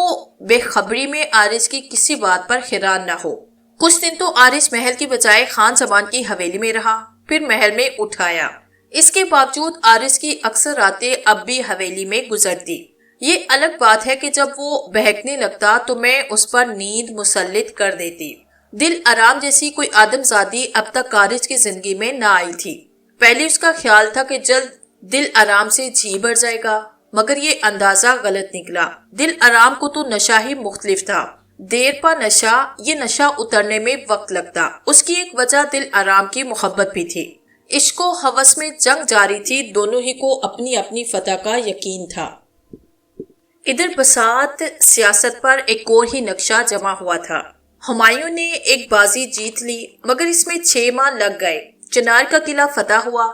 [SPEAKER 1] بے خبری میں آرج کی کسی بات پر حیران نہ ہو۔ کچھ دن تو آرج محل کی بجائے خان زمان کی حویلی میں رہا، پھر محل میں اٹھایا۔ اس کے باوجود آرج کی اکثر راتیں اب بھی حویلی میں گزرتی۔ یہ الگ بات ہے کہ جب وہ بہکنے لگتا تو میں اس پر نیند مسلط کر دیتی۔ دل آرام جیسی کوئی آدم زادی اب تک آرج کی زندگی میں نہ آئی تھی۔ پہلے اس کا خیال تھا کہ جلد دل آرام سے جی بھر جائے گا، مگر یہ اندازہ غلط نکلا۔ دل آرام کو تو نشہ ہی مختلف تھا۔ دیر پا نشہ، یہ نشہ اترنے میں وقت لگتا۔ اس کی ایک وجہ دل آرام کی محبت بھی تھی۔ عشق و ہوس میں جنگ جاری تھی، دونوں ہی کو اپنی اپنی فتح کا یقین تھا۔ ادھر بساط سیاست پر ایک اور ہی نقشہ جمع ہوا تھا۔ ہمایوں نے ایک بازی جیت لی، مگر اس میں 6 ماہ لگ گئے۔ چنار کا قلعہ فتح ہوا۔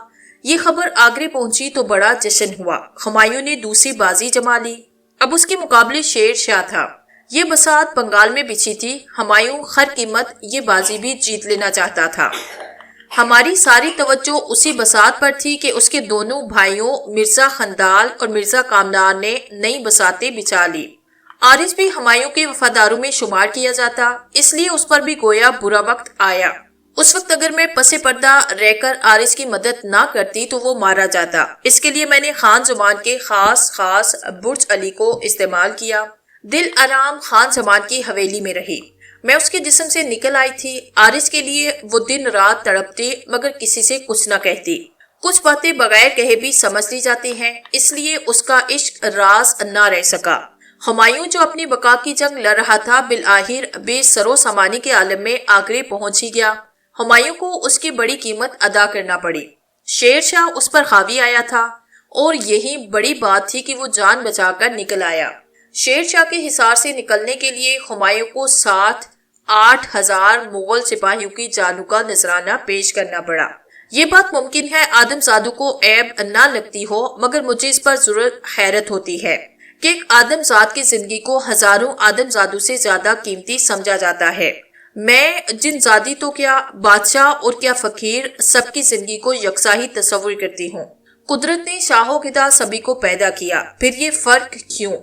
[SPEAKER 1] یہ خبر آگرے پہنچی تو بڑا جشن ہوا۔ ہمایوں نے دوسری بازی جما لی۔ اب اس کے مقابلے شیر شاہ تھا۔ یہ بساط بنگال میں بچھی تھی۔ ہمایوں ہر قیمت یہ بازی بھی جیت لینا چاہتا تھا۔ ہماری ساری توجہ اسی بساط پر تھی کہ اس کے دونوں بھائیوں مرزا خندال اور مرزا کامنار نے نئی بساتیں بچھا لی۔ آرج بھی ہمایوں کے وفاداروں میں شمار کیا جاتا، اس لیے اس پر بھی گویا برا وقت آیا۔ اس وقت اگر میں پس پردہ رہ کر آرج کی مدد نہ کرتی تو وہ مارا جاتا۔ اس کے لیے میں نے خان زمان کے خاص برج علی کو استعمال کیا۔ دل آرام خان زمان کی حویلی میں رہی۔ میں اس کے جسم سے نکل آئی تھی۔ آرج کے لیے وہ دن رات تڑپتی، مگر کسی سے کچھ نہ کہتی۔ کچھ باتیں بغیر کہے بھی سمجھ لی جاتی ہیں، اس لیے اس کا عشق راز نہ رہ سکا۔ ہمایوں جو اپنی بقا کی جنگ لڑ رہا تھا، بالآخر بے سر و سامانی کے عالم میں آگرے پہنچ ہی گیا۔ ہمایوں کو اس کی بڑی قیمت ادا کرنا پڑی۔ شیر شاہ اس پر حاوی آیا تھا، اور یہی بڑی بات تھی کہ وہ جان بچا کر نکل آیا۔ شیر شاہ کے حصار سے نکلنے کے لیے ہمایوں کو 8,000 مغل سپاہیوں کی جانوں کا نذرانہ پیش کرنا پڑا۔ یہ بات ممکن ہے آدم زادوں کو عیب نہ لگتی ہو، مگر مجھے اس پر ضرور حیرت ہوتی ہے کہ ایک آدم زاد کی زندگی کو ہزاروں آدم زادوں سے زیادہ قیمتی سمجھا جاتا ہے۔ میں جن زادی تو کیا بادشاہ اور کیا فقیر، سب کی زندگی کو یکساں ہی تصور کرتی ہوں۔ قدرت نے شاہ و گدا سبھی کو پیدا کیا، پھر یہ فرق کیوں؟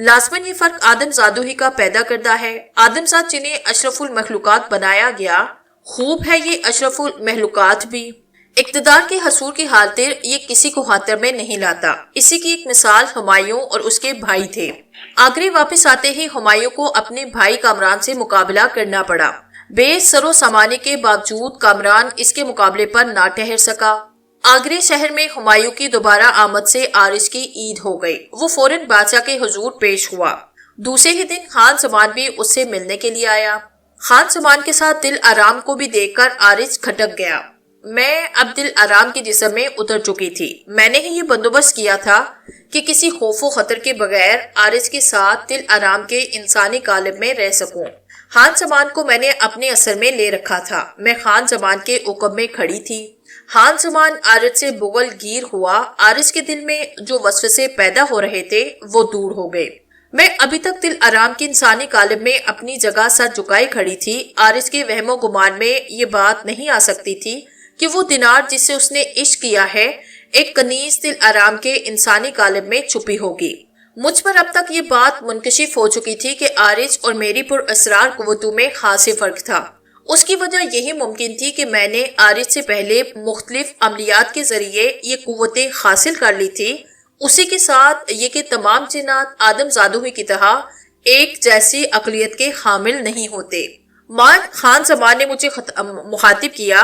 [SPEAKER 1] لازماً یہ فرق آدم زادوں ہی کا پیدا کردہ ہے۔ آدم زاد جنہیں اشرف المخلوقات بنایا گیا، خوب ہے یہ اشرف المخلوقات بھی۔ اقتدار کے حصول کی خاطر یہ کسی کو خاطر میں نہیں لاتا۔ اسی کی ایک مثال ہمایوں اور اس کے بھائی تھے۔ آگرے واپس آتے ہی ہمایوں کو اپنے بھائی کامران سے مقابلہ کرنا پڑا۔ بے سر و سامانے کے باوجود کامران اس کے مقابلے پر نہ ٹھہر سکا۔ آگرے شہر میں ہمایوں کی دوبارہ آمد سے عارض کی عید ہو گئی۔ وہ فوراً بادشاہ کے حضور پیش ہوا۔ دوسرے ہی دن خان زمان بھی اس سے ملنے کے لیے آیا۔ خان زمان کے ساتھ دل آرام کو بھی دیکھ کر عارض کھٹک گیا۔ میں اب دل آرام کے جسم میں اتر چکی تھی۔ میں نے ہی یہ بندوبست کیا تھا کہ کسی خوف و خطر کے بغیر عارض کے ساتھ دل آرام کے انسانی قالب میں رہ سکوں۔ خان زمان کو میں نے اپنے اثر میں لے رکھا تھا۔ میں خان زمان کے عقب میں کھڑی تھی۔ خان زمان عارض سے بغل گیر ہوا۔ عارض کے دل میں جو وسوسے پیدا ہو رہے تھے وہ دور ہو گئے۔ میں ابھی تک دل آرام کے انسانی قالب میں اپنی جگہ سر جھکائے کھڑی تھی۔ عارض کے وہم و گمان میں یہ بات نہیں آ سکتی تھی کہ وہ دینار جس سے اس نے عشق کیا ہے ایک کنیز دل آرام کے انسانی قالب میں چھپی ہوگی۔ مجھ پر اب تک یہ بات منکشف ہو چکی تھی کہ عارض اور میری پر اسرار قوتوں میں خاص فرق تھا۔ اس کی وجہ یہی ممکن تھی کہ میں نے عارض سے پہلے مختلف عملیات کے ذریعے یہ قوتیں حاصل کر لی تھی، اسی کے ساتھ یہ کہ تمام جنات آدم زادوں کی طرح ایک جیسی عقلیت کے حامل نہیں ہوتے۔ خان زمان نے مجھے مخاطب کیا،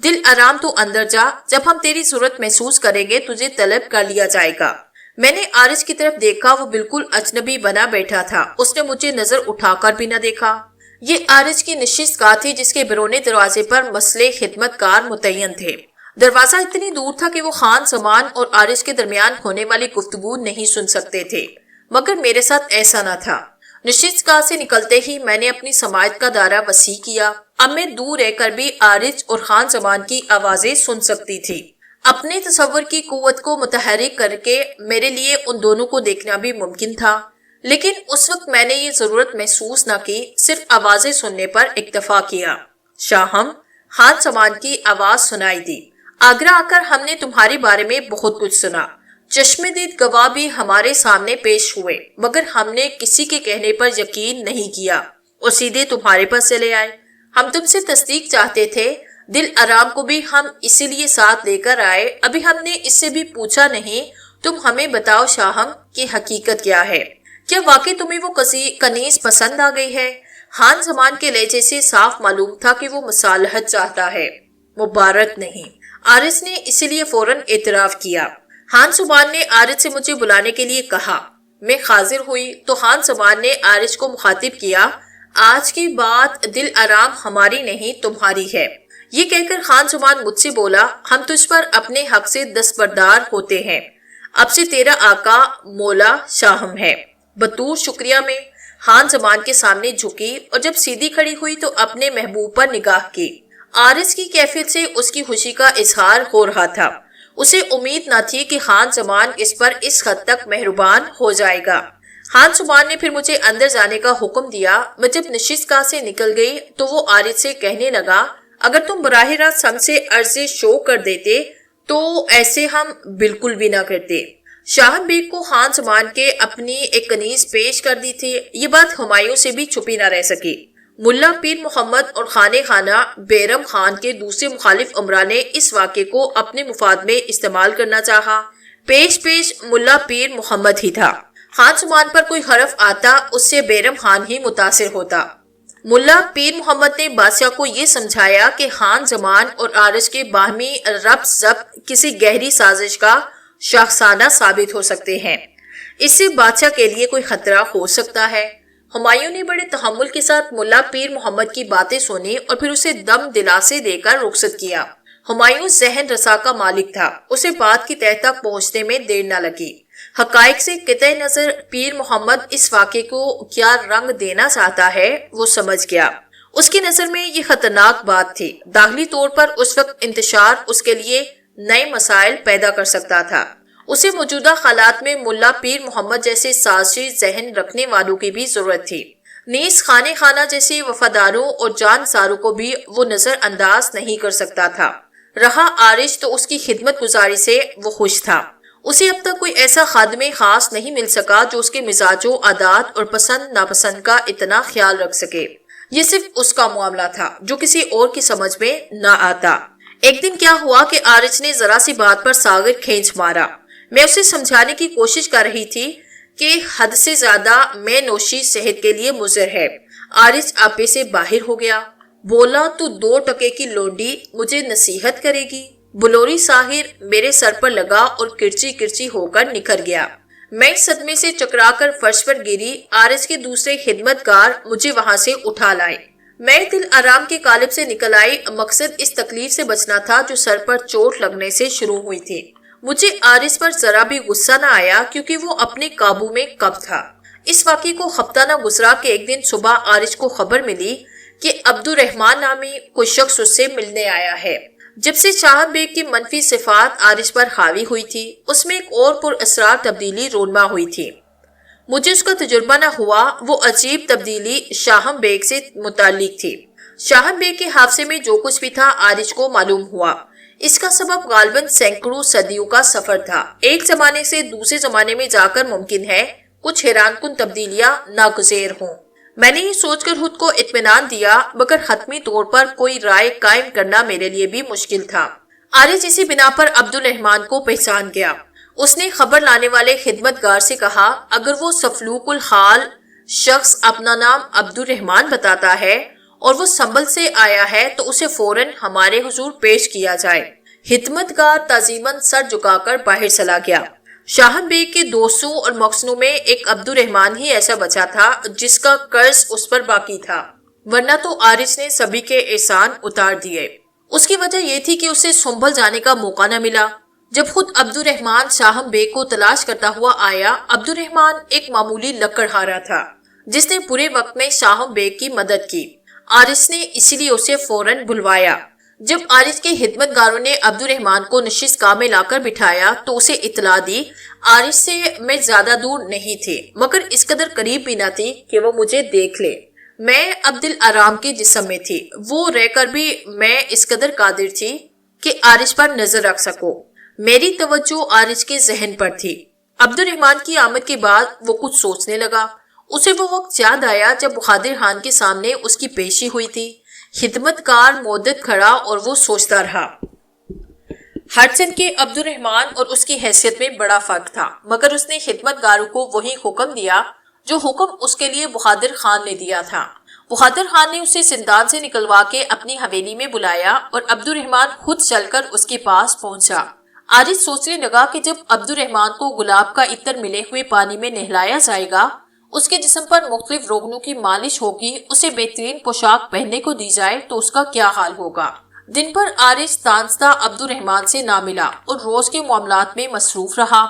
[SPEAKER 1] دل آرام تو اندر جا، جب ہم تیری ضرورت محسوس کریں گے تجھے طلب کر لیا جائے گا۔ میں نے عارض کی طرف دیکھا، وہ بالکل اجنبی بنا بیٹھا تھا۔ اس نے مجھے نظر اٹھا کر بھی نہ دیکھا۔ یہ عارض کی نشست گاہ تھی جس کے بیرونی دروازے پر مسئلے خدمت کار متعین تھے۔ دروازہ اتنی دور تھا کہ وہ خان زمان اور عارض کے درمیان ہونے والی گفتگو نہیں سن سکتے تھے، مگر میرے ساتھ ایسا نہ تھا۔ نشست گاہ سے نکلتے ہی میں نے اپنی سماعت کا دائرہ وسیع کیا۔ اب میں دور رہ کر بھی عارض اور خان زمان کی آوازیں سن سکتی تھی۔ اپنے تصور کی قوت کو متحرک کر کے میرے لیے ان دونوں کو دیکھنا بھی ممکن تھا، لیکن اس وقت میں نے یہ ضرورت محسوس نہ کی، صرف آوازیں سننے پر اکتفا کیا۔ شاہم، خان زمان کی آواز سنائی دی۔ آگرہ آ کر ہم نے تمہارے بارے میں بہت کچھ سنا۔ چشم دید گواہ بھی ہمارے سامنے پیش ہوئے، مگر ہم نے کسی کے کہنے پر یقین نہیں کیا اور سیدھے تمہارے پاس چلے آئے۔ ہم تم سے تصدیق چاہتے تھے، دل آرام کو بھی ہم اسی لیے ساتھ لے کر آئے۔ ابھی ہم نے اس سے بھی پوچھا نہیں، تم ہمیں بتاؤ شاہم کہ حقیقت کیا ہے؟ کیا واقعی تمہیں وہ کنیز پسند آ گئی ہے؟ خان زمان کے لہجے سے صاف معلوم تھا کہ وہ مصالحت چاہتا ہے، مبارک نہیں۔ عارض نے اسی لیے فوراً اعتراف کیا۔ خان زمان نے عارض سے مجھے بلانے کے لیے کہا۔ میں حاضر ہوئی تو خان زمان نے عارض کو مخاطب کیا، آج کی بات دل آرام ہماری نہیں تمہاری ہے۔ یہ کہہ کر خان زمان مجھ سے بولا، ہم تجھ پر اپنے حق سے دستبردار ہوتے ہیں، اب سے تیرا آقا مولا شاہم ہے۔ بطور شکریہ میں خان زمان کے سامنے جھکی اور جب سیدھی کھڑی ہوئی تو اپنے محبوب پر نگاہ کی۔ عارض کی کیفیت سے اس کی خوشی کا اظہار ہو رہا تھا۔ اسے امید نہ تھی کہ خان زمان اس پر اس حد تک مہربان ہو جائے گا۔ خان زمان نے پھر مجھے اندر جانے کا حکم دیا۔ میں جب نشست گاہ سے نکل گئی تو وہ عارض سے کہنے لگا، اگر تم براہ راست ہم سے عرض شو کر دیتے تو ایسے ہم بالکل بھی نہ کرتے۔ شاہم بیگ کو خان زمان کے اپنی ایک کنیز پیش کر دی تھی، یہ بات ہمایوں سے بھی چھپی نہ رہ سکی۔ ملا پیر محمد اور خانہ بیرم خان کے دوسرے مخالف امراء نے اس واقعے کو اپنے مفاد میں استعمال کرنا چاہا۔ پیش ملا پیر محمد ہی تھا۔ خان زمان پر کوئی حرف آتا اس سے بیرم خان ہی متاثر ہوتا۔ ملا پیر محمد نے بادشاہ کو یہ سمجھایا کہ خان زمان اور عارض کے باہمی ربط ضبط کسی گہری سازش کا شاخسانہ ثابت ہو سکتے ہیں، اس سے بادشاہ کے لیے کوئی خطرہ ہو سکتا ہے۔ ہمایوں نے بڑے تحمل کے ساتھ ملا پیر محمد کی باتیں سنی اور پھر اسے دم دلاسے دے کر رخصت کیا۔ ہمایوں ذہن رسا کا مالک تھا، اسے بات کی تہہ تک پہنچنے میں دیر نہ لگی۔ حقائق سے قطع نظر پیر محمد اس واقعے کو کیا رنگ دینا چاہتا ہے وہ سمجھ گیا۔ اس کی نظر میں یہ خطرناک بات تھی۔ داخلی طور پر اس وقت انتشار اس کے لیے نئے مسائل پیدا کر سکتا تھا۔ اسے موجودہ حالات میں ملا پیر محمد جیسے سازشی ذہن رکھنے والوں کی بھی ضرورت تھی۔ نیز خانہ جیسے وفاداروں اور جانساروں کو بھی وہ نظر انداز نہیں کر سکتا تھا۔ رہا عارض تو اس کی خدمت گزاری سے وہ خوش تھا۔ اسے اب تک کوئی ایسا خادم خاص نہیں مل سکا جو اس کے مزاج و عادات اور پسند ناپسند کا اتنا خیال رکھ سکے۔ یہ صرف اس کا معاملہ تھا جو کسی اور کی سمجھ میں نہ آتا۔ ایک دن کیا ہوا کہ عارج نے ذرا سی بات پر ساغر کھینچ مارا۔ میں اسے سمجھانے کی کوشش کر رہی تھی کہ حد سے زیادہ میں نوشی صحت کے لیے مضر ہے۔ عارج آپے سے باہر ہو گیا، بولا تو 2 ٹکے کی لونڈی مجھے نصیحت کرے گی؟ بلوری ساحر میرے سر پر لگا اور کرچی کرچی ہو کر نکھر گیا۔ میں صدمے سے چکرا کر فرش پر گری۔ عارج کے دوسرے خدمتگار مجھے وہاں سے اٹھا لائے۔ میں دل آرام کے قالب سے نکل آئی۔ مقصد اس تکلیف سے بچنا تھا جو سر پر چوٹ لگنے سے شروع ہوئی تھی۔ مجھے عارج پر ذرا بھی غصہ نہ آیا کیونکہ وہ اپنے قابو میں کب تھا۔ اس واقعے کو ہفتہ نہ گزرا کہ ایک دن صبح عارج کو خبر ملی کہ عبدالرحمن نامی کوئی شخص اس سے ملنے آیا ہے۔ جب سے شاہ بیگ کی منفی صفات عارج پر حاوی ہوئی تھی، اس میں ایک اور پر اسرار تبدیلی رونما ہوئی تھی۔ مجھے اس کا تجربہ نہ ہوا۔ وہ عجیب تبدیلی شاہ بیگ سے متعلق تھی۔ شاہ بیگ کے حافظے میں جو کچھ بھی تھا عارج کو معلوم ہوا۔ اس کا سبب غالباً سینکڑوں صدیوں کا سفر تھا۔ ایک زمانے سے دوسرے زمانے میں جا کر ممکن ہے کچھ حیران کن تبدیلیاں ناگزیر ہوں۔ میں نے یہ سوچ کر خود کو اطمینان دیا، مگر حتمی طور پر کوئی رائے قائم کرنا میرے لیے بھی مشکل تھا۔ عارج اسی بنا پر عبدالرحمن کو پہچان گیا۔ اس نے خبر لانے والے خدمتگار سے کہا، اگر وہ سفلوک الحال شخص اپنا نام عبدالرحمن بتاتا ہے اور وہ سنبل سے آیا ہے تو اسے فوراً ہمارے حضور پیش کیا جائے۔ خدمتگار تعظیماً سر جھکا کر باہر چلا گیا۔ شاہ بیگ کے دوستوں اور مخزنوں میں ایک عبدالرحمن ہی ایسا بچا تھا جس کا قرض اس پر باقی تھا، ورنہ تو عارج نے سبھی کے احسان اتار دیے۔ اس کی وجہ یہ تھی کہ اسے سنبھل جانے کا موقع نہ ملا۔ جب خود عبدالرحمن شاہ بیگ کو تلاش کرتا ہوا آیا، عبدالرحمن ایک معمولی لکڑہارا تھا جس نے برے وقت میں شاہ بیگ کی مدد کی۔ عارج نے اسی لیے اسے فوراً بلوایا۔ جب عارج کے خدمتگاروں نے عبدالرحمن کو نشست گاہ میں لا کر بٹھایا تو اسے اطلاع دی، عارج سے میں زیادہ دور نہیں تھی مگر اس قدر قریب بھی نہ تھی کہ وہ مجھے دیکھ لے۔ میں عبدالآرام کے جسم میں تھی، وہ رہ کر بھی میں اس قدر قادر تھی کہ عارج پر نظر رکھ سکوں۔ میری توجہ عارج کے ذہن پر تھی۔ عبدالرحمن کی آمد کے بعد وہ کچھ سوچنے لگا۔ اسے وہ وقت یاد آیا جب بہادر خان کے سامنے اس کی پیشی ہوئی تھی۔ خدمتکار مدت کھڑا اور وہ سوچتا رہا۔ ہڈسن کے عبدالرحمن اور اس کی حیثیت میں بڑا فرق تھا، مگر اس نے خدمتگاروں کو وہی حکم دیا جو حکم اس کے لیے بہادر خان نے دیا تھا۔ بہادر خان نے اسے زندان سے نکلوا کے اپنی حویلی میں بلایا اور عبدالرحمن خود چل کر اس کے پاس پہنچا۔ عارج سوچنے لگا کہ جب عبدالرحمن کو گلاب کا عطر ملے ہوئے پانی میں نہلایا جائے گا، اس کے جسم پر مختلف روغنوں کی مالش ہوگی، اسے بہترین پوشاک پہننے کو دی جائے تو اس کا کیا حال ہوگا۔ دن بھر عارج دانستہ عبدالرحمن سے نہ ملا اور روز کے معاملات میں مصروف رہا۔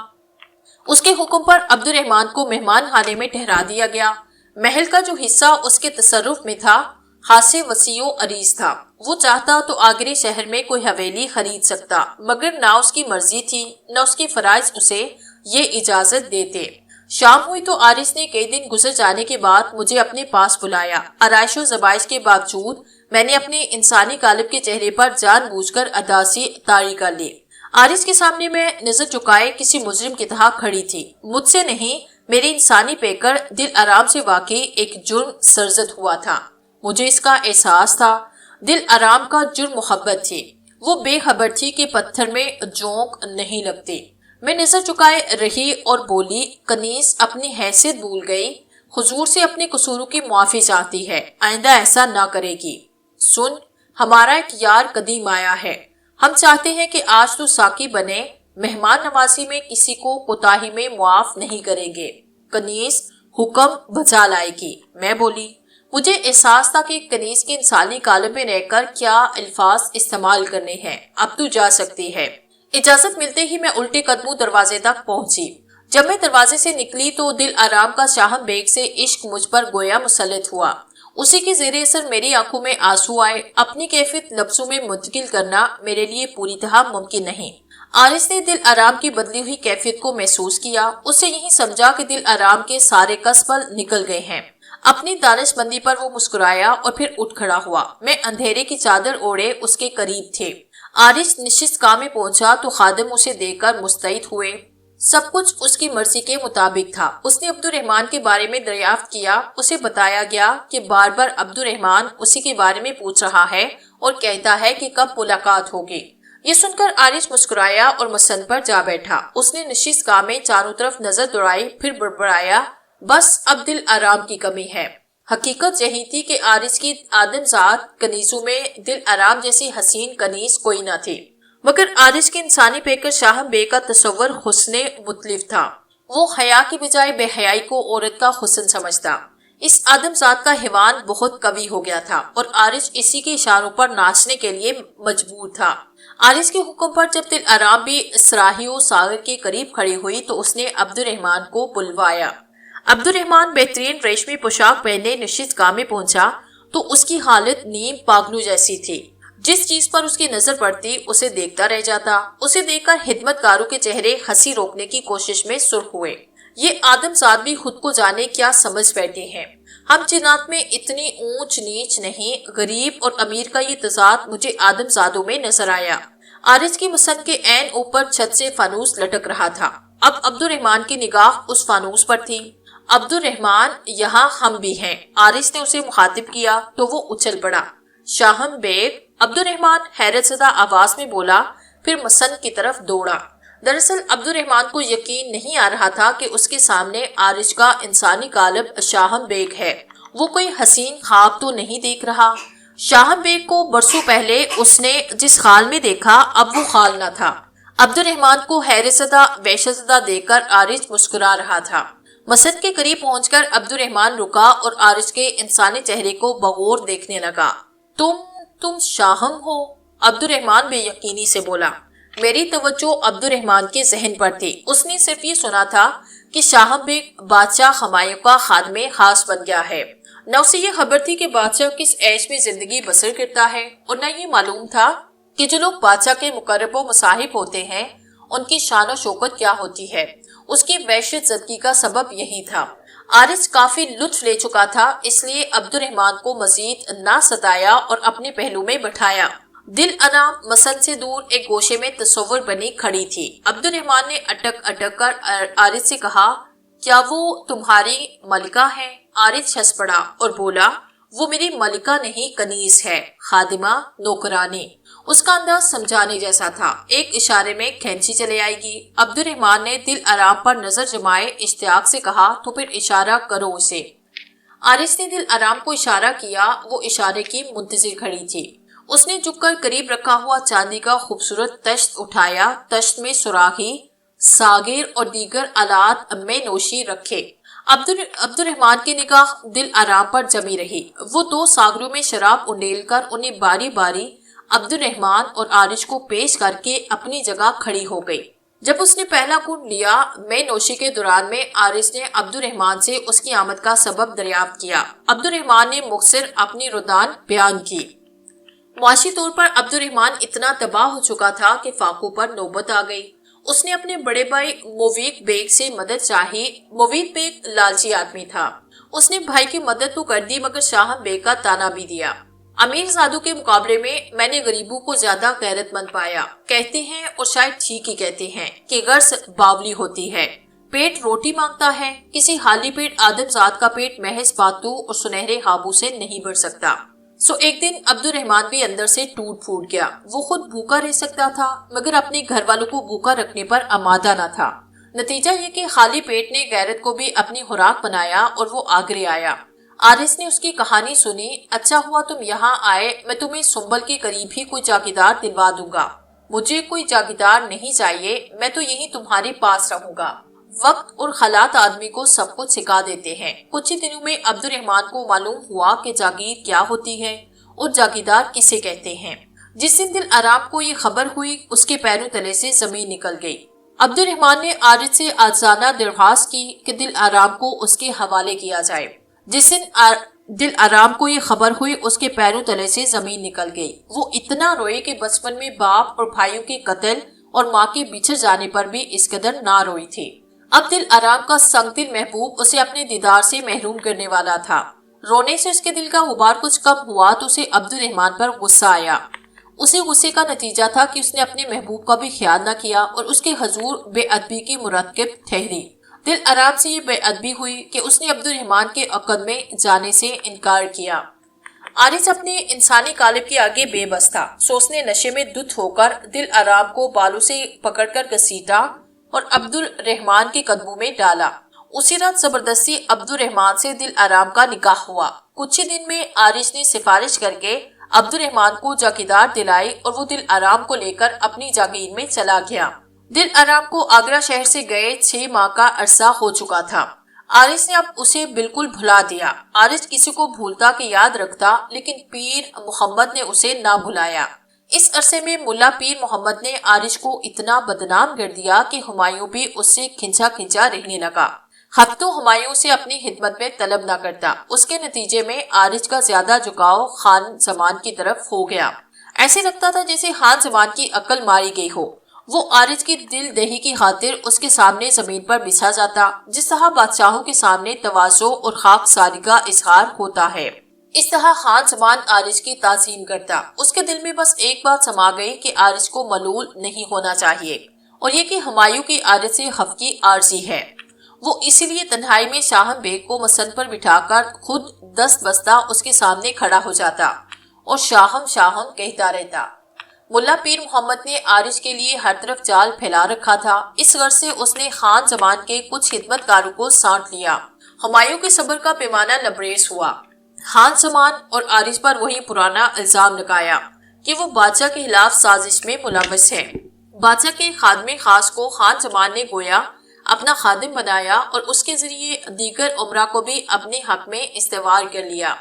[SPEAKER 1] اس کے حکم پر عبدالرحمن کو مہمان خانے میں ٹھہرا دیا گیا۔ محل کا جو حصہ اس کے تصرف میں تھا خاص وسیع و عریض تھا۔ وہ چاہتا تو آگرے شہر میں کوئی حویلی خرید سکتا، مگر نہ اس کی مرضی تھی نہ اس کے فرائض اسے یہ اجازت دیتے۔ شام ہوئی تو عارج نے کئی دن گزر جانے کے بعد مجھے اپنے پاس بلایا۔ آرائش و ذبائش کے باوجود میں نے اپنے انسانی قالب کے چہرے پر جان بوجھ کر اداسی طاری کر لی۔ عارج کے سامنے میں نظر چکائے کسی مجرم کی طرح کھڑی تھی۔ مجھ سے نہیں، میرے انسانی پیکر دل آرام سے واقعی ایک جرم سرزد ہوا تھا۔ مجھے اس کا احساس تھا۔ دل آرام کا جرم محبت تھی۔ وہ بے خبر تھی کہ پتھر میں جونک نہیں لگتی۔ میں نظر چکائے رہی اور بولی، کنیز اپنی حیثیت بھول گئی، حضور سے اپنے قصوروں کی معافی چاہتی ہے، آئندہ ایسا نہ کرے گی۔ سن، ہمارا ایک یار قدیم آیا ہے، ہم چاہتے ہیں کہ آج تو ساقی بنے، مہمان نوازی میں کسی کو کوتاہی میں معاف نہیں کریں گے۔ کنیز حکم بجا لائے گی۔ میں بولی، مجھے احساس تھا کہ کنیز کے انسانی قالب میں رہ کر کیا الفاظ استعمال کرنے ہیں۔ اب تو جا سکتی ہے۔ اجازت ملتے ہی میں الٹے قدموں دروازے تک پہنچی۔ جب میں دروازے سے نکلی تو دل آرام کا شاہ بیگ سے عشق مجھ پر گویا مسلط ہوا۔ اسی کے زیر اثر میری آنکھوں میں آنسو آئے۔ اپنی کیفیت لفظوں میں منتقل کرنا میرے لیے پوری طرح ممکن نہیں۔ عارج نے دل آرام کی بدلی ہوئی کیفیت کو محسوس کیا۔ اسے یہی سمجھا کہ دل آرام کے سارے کسبل نکل گئے ہیں۔ اپنی دانش مندی پر وہ مسکرایا اور پھر اٹھ کھڑا ہوا۔ میں اندھیرے کی چادر اوڑے اس کے قریب تھے۔ عارج نشست گاہ میں پہنچا تو خادم اسے دیکھ کر مستعد ہوئے۔ سب کچھ اس کی مرضی کے مطابق تھا۔ اس نے عبد الرحمن کے بارے میں دریافت کیا۔ اسے بتایا گیا کہ بار بار عبد الرحمن اسی کے بارے میں پوچھ رہا ہے اور کہتا ہے کہ کب ملاقات ہوگی۔ یہ سن کر عارض مسکرایا اور مسند پر جا بیٹھا۔ اس نے نشست گاہ میں چاروں طرف نظر دوڑائی، پھر بڑبڑایا، بس اب دل آرام کی کمی ہے۔ حقیقت یہی تھی کہ عارض کی آدم ذات کنیزوں میں دل آرام جیسی حسین کنیز کوئی نہ تھی، مگر عارض کے انسانی پیکر شاہم بے کا تصور حسن مختلف تھا۔ وہ حیا کی بجائے بے حیائی کو عورت کا حسن سمجھتا۔ اس آدم ذات کا حیوان بہت قوی ہو گیا تھا اور عارض اسی کے اشاروں پر ناچنے کے لیے مجبور تھا۔ عارض کے حکم پر جب دل آرام بھی سراہیوں ساگر کے قریب کھڑی ہوئی تو اس نے عبد الرحمن کو بلوایا۔ عبد الرحمن بہترین ریشمی پوشاک پہنے نشست گاہ میں پہنچا تو اس کی حالت نیم پاگلو جیسی تھی۔ جس چیز پر اس کی نظر پڑتی اسے دیکھتا رہ جاتا۔ اسے دیکھ کر خدمت گاروں کے چہرے ہنسی روکنے کی کوشش میں سرخ ہوئے۔ یہ آدم ذات بھی خود کو جانے کیا سمجھ بیٹھے ہیں۔ ہم جنات میں اتنی اونچ نیچ نہیں۔ غریب اور امیر کا یہ تضاد مجھے آدم زادوں میں نظر آیا۔ عارض کی مسند کے عین اوپر چھت سے فانوس لٹک رہا تھا۔ اب عبد الرحمن کی نگاہ اس فانوس پر تھی۔ عبد الرحمن، یہاں ہم بھی ہیں۔ عارض نے اسے مخاطب کیا تو وہ اچھل پڑا۔ شاہم بیگ، عبد الرحمن حیرت زدہ آواز میں بولا، پھر مسند کی طرف دوڑا۔ دراصل عبد الرحمن کو یقین نہیں آ رہا تھا کہ اس کے سامنے عارض کا انسانی قالب شاہم بیگ ہے۔ وہ کوئی حسین خواب تو نہیں دیکھ رہا۔ شاہم بیگ کو برسوں پہلے اس نے جس خال میں دیکھا اب وہ خال نہ تھا۔ عبد الرحمن کو حیرت زدہ وحشت زدہ دیکھ کر عارض مسکرا رہا تھا۔ مسند کے قریب پہنچ کر عبد الرحمن رکا اور عارض کے انسانی چہرے کو بغور دیکھنے لگا۔ تم شاہم ہو؟ عبد الرحمن بے یقینی سے بولا۔ میری توجہ عبد الرحمن کے ذہن پر تھی۔ اس نے صرف یہ سنا تھا کہ شاہم بیگ بادشاہ ہمایوں کا خادم خاص بن گیا ہے۔ نہ اسے یہ خبر تھی کہ بادشاہ کس عیش میں زندگی بسر کرتا ہے، اور نہ یہ معلوم تھا کہ جو لوگ بادشاہ کے مقرب و مصاحب ہوتے ہیں ان کی شان و شوکت کیا ہوتی ہے۔ اس کی وحشت زدگی کا سبب یہی تھا۔ عارض کافی لطف لے چکا تھا، اس لیے عبد الرحمن کو مزید نہ ستایا اور اپنے پہلو میں بٹھایا۔ دل انام مسند سے دور ایک گوشے میں تصور بنی کھڑی تھی۔ عبد الرحمن نے اٹک اٹک کر عارض سے کہا، کیا وہ تمہاری ملکہ ہے؟ عارض ہنس پڑا اور بولا، وہ میری ملکہ نہیں کنیز ہے، خادمہ، نوکرانی۔ اس کا انداز سمجھانے جیسا تھا۔ ایک اشارے میں کھینچی چلے آئے گی۔ عبد الرحمن نے دل آرام پر نظر جمائے اشتیاق سے کہا، تو پھر اشارہ کرو اسے۔ عارض نے دل آرام کو اشارہ کیا۔ وہ اشارے کی منتظر کھڑی تھی۔ اس نے جھک کر قریب رکھا ہوا چاندی کا خوبصورت تشت اٹھایا۔ تشت میں سراہی، ساغر اور دیگر آلات میں نوشی رکھے۔ عبد الرحمن کی نگاہ دل آرام پر جمی رہی۔ وہ دو ساغروں میں شراب انڈیل کر انہیں باری باری عبد الرحمن اور عارض کو پیش کر کے اپنی جگہ کھڑی ہو گئی۔ جب اس نے پہلا گھونٹ لیا، میں نوشی کے دوران میں عارض نے عبد الرحمن سے اس کی آمد کا سبب دریافت کیا۔ عبد الرحمن نے مختصر اپنی ردان بیان کی۔ معاشی طور پر عبد الرحمن اتنا تباہ ہو چکا تھا کہ فاقوں پر نوبت آ گئی۔ اس نے اپنے بڑے بھائی مویق بیگ سے مدد چاہی۔ مویق بیگ لالچی آدمی تھا۔ اس نے بھائی کی مدد تو کر دی مگر شاہم بیگ کا تانا بھی دیا۔ امیر زادوں کے مقابلے میں نے غریبوں کو زیادہ غیرت مند پایا۔ کہتے ہیں، اور شاید ٹھیک ہی کہتے ہیں، کہ غرض باولی ہوتی ہے، پیٹ روٹی مانگتا ہے۔ کسی خالی پیٹ آدم ذات کا پیٹ محض باتوں اور سنہرے خوابوں سے نہیں بھر سکتا۔ سو ایک دن عبد الرحمن بھی اندر سے ٹوٹ پھوٹ گیا۔ وہ خود بھوکا رہ سکتا تھا مگر اپنے گھر والوں کو بھوکا رکھنے پر آمادہ نہ تھا۔ نتیجہ یہ کہ خالی پیٹ نے غیرت کو بھی اپنی خوراک بنایا اور وہ آگرے آیا۔ عارض نے اس کی کہانی سنی۔ اچھا ہوا تم یہاں آئے، میں تمہیں سنبل کے قریب ہی کوئی جاگیردار دلوا دوں گا۔ مجھے کوئی جاگیردار نہیں چاہیے، میں تو یہیں تمہارے پاس رہوں گا۔ وقت اور حالات آدمی کو سب کچھ سکھا دیتے ہیں۔ کچھ ہی دنوں میں عبد الرحمن کو معلوم ہوا کہ جاگیر کیا ہوتی ہے اور جاگیردار کسے کہتے ہیں۔ جس دن دل آرام کو یہ خبر ہوئی اس کے پیروں تلے سے زمین نکل گئی۔ عبد الرحمن نے عارض سے عاجزانہ درخواست کی کہ دل آرام کو اس کے حوالے کیا جائے۔ جس دن دل آرام کو یہ خبر ہوئی اس کے پیروں تلے سے زمین نکل گئی۔ وہ اتنا روئے کہ بچپن میں باپ اور بھائیوں کے قتل اور ماں کے بچھڑ جانے پر بھی اس قدر نہ روئی تھی۔ اب دل آرام کا سنگ دل محبوب اسے اپنے دیدار سے محروم کرنے والا تھا۔ رونے سے اس کے دل کا غبار کچھ کم ہوا تو اسے عبد الرحمن پر غصہ آیا۔
[SPEAKER 2] اسے غصے کا نتیجہ تھا کہ اس نے اپنے محبوب کا بھی خیال نہ کیا اور اس کے حضور بے ادبی کی مرتکب ٹھہری۔ دل آرام سے یہ بے ادبی ہوئی کہ اس نے عبد الرحمن کے عقد میں جانے سے انکار کیا۔ عارض اپنے انسانی قالب کے آگے بے بس تھا، سو اس نے نشے میں دھت ہو کر دل آرام کو بالوں سے پکڑ کر گھسیٹا اور عبد الرحمن کے قدموں میں ڈالا۔ اسی رات زبردستی عبد الرحمن سے دل آرام کا نکاح ہوا۔ کچھ ہی دن میں عارض نے سفارش کر کے عبد الرحمن کو جاگیردار دلائی اور وہ دل آرام کو لے کر اپنی جاگیر میں چلا گیا۔ دل آرام کو آگرہ شہر سے گئے 6 ماہ کا عرصہ ہو چکا تھا۔ عارض نے اب اسے بالکل بھلا دیا۔ عارض کسی کو بھولتا کہ یاد رکھتا، لیکن پیر محمد نے اسے نہ بھلایا۔ اس عرصے میں ملا پیر محمد نے عارض کو اتنا بدنام کر دیا کہ ہمایوں بھی اس سے کھنچا کھنچا رہنے لگا۔ ہفتوں ہمایوں سے اپنی خدمت میں طلب نہ کرتا۔ اس کے نتیجے میں عارض کا زیادہ جھکاؤ خان زمان کی طرف ہو گیا۔ ایسے لگتا تھا جیسے خان زمان کی عقل ماری گئی ہو۔ وہ عارض کی دل دہی کی خاطر اس کے سامنے زمین پر بچھا جاتا، جس طرح بادشاہوں کے سامنے تواضع اور خاک ساری کا اظہار ہوتا ہے۔ اس طرح خان زمان عارض کی تعظیم کرتا۔ اس کے دل میں بس ایک بات سما گئی کہ عارض کو ملول نہیں ہونا چاہیے، اور یہ کہ ہمایوں کی عارض سے خفگی عارضی ہے۔ وہ اسی لیے تنہائی میں شاہم بیگ کو مسند پر بٹھا کر خود دست بستہ اس کے سامنے کھڑا ہو جاتا اور شاہم شاہم کہتا رہتا۔ ملا پیر محمد نے عارض کے لیے ہر طرف جال پھیلا رکھا تھا۔ اس غرض سے اس نے خان زمان کے کچھ خدمت کاروں کو سانٹ لیا۔ ہمایوں کے صبر کا پیمانہ لبریز ہوا۔ خان زمان اور عارض پر وہی پرانا الزام لگایا کہ وہ بادشاہ کے خلاف سازش میں ملوث ہے۔ بادشاہ کے خادم خاص کو خان زمان نے گویا اپنا خادم بنایا اور اس کے ذریعے دیگر امراء کو بھی اپنے حق میں استوار کر لیا۔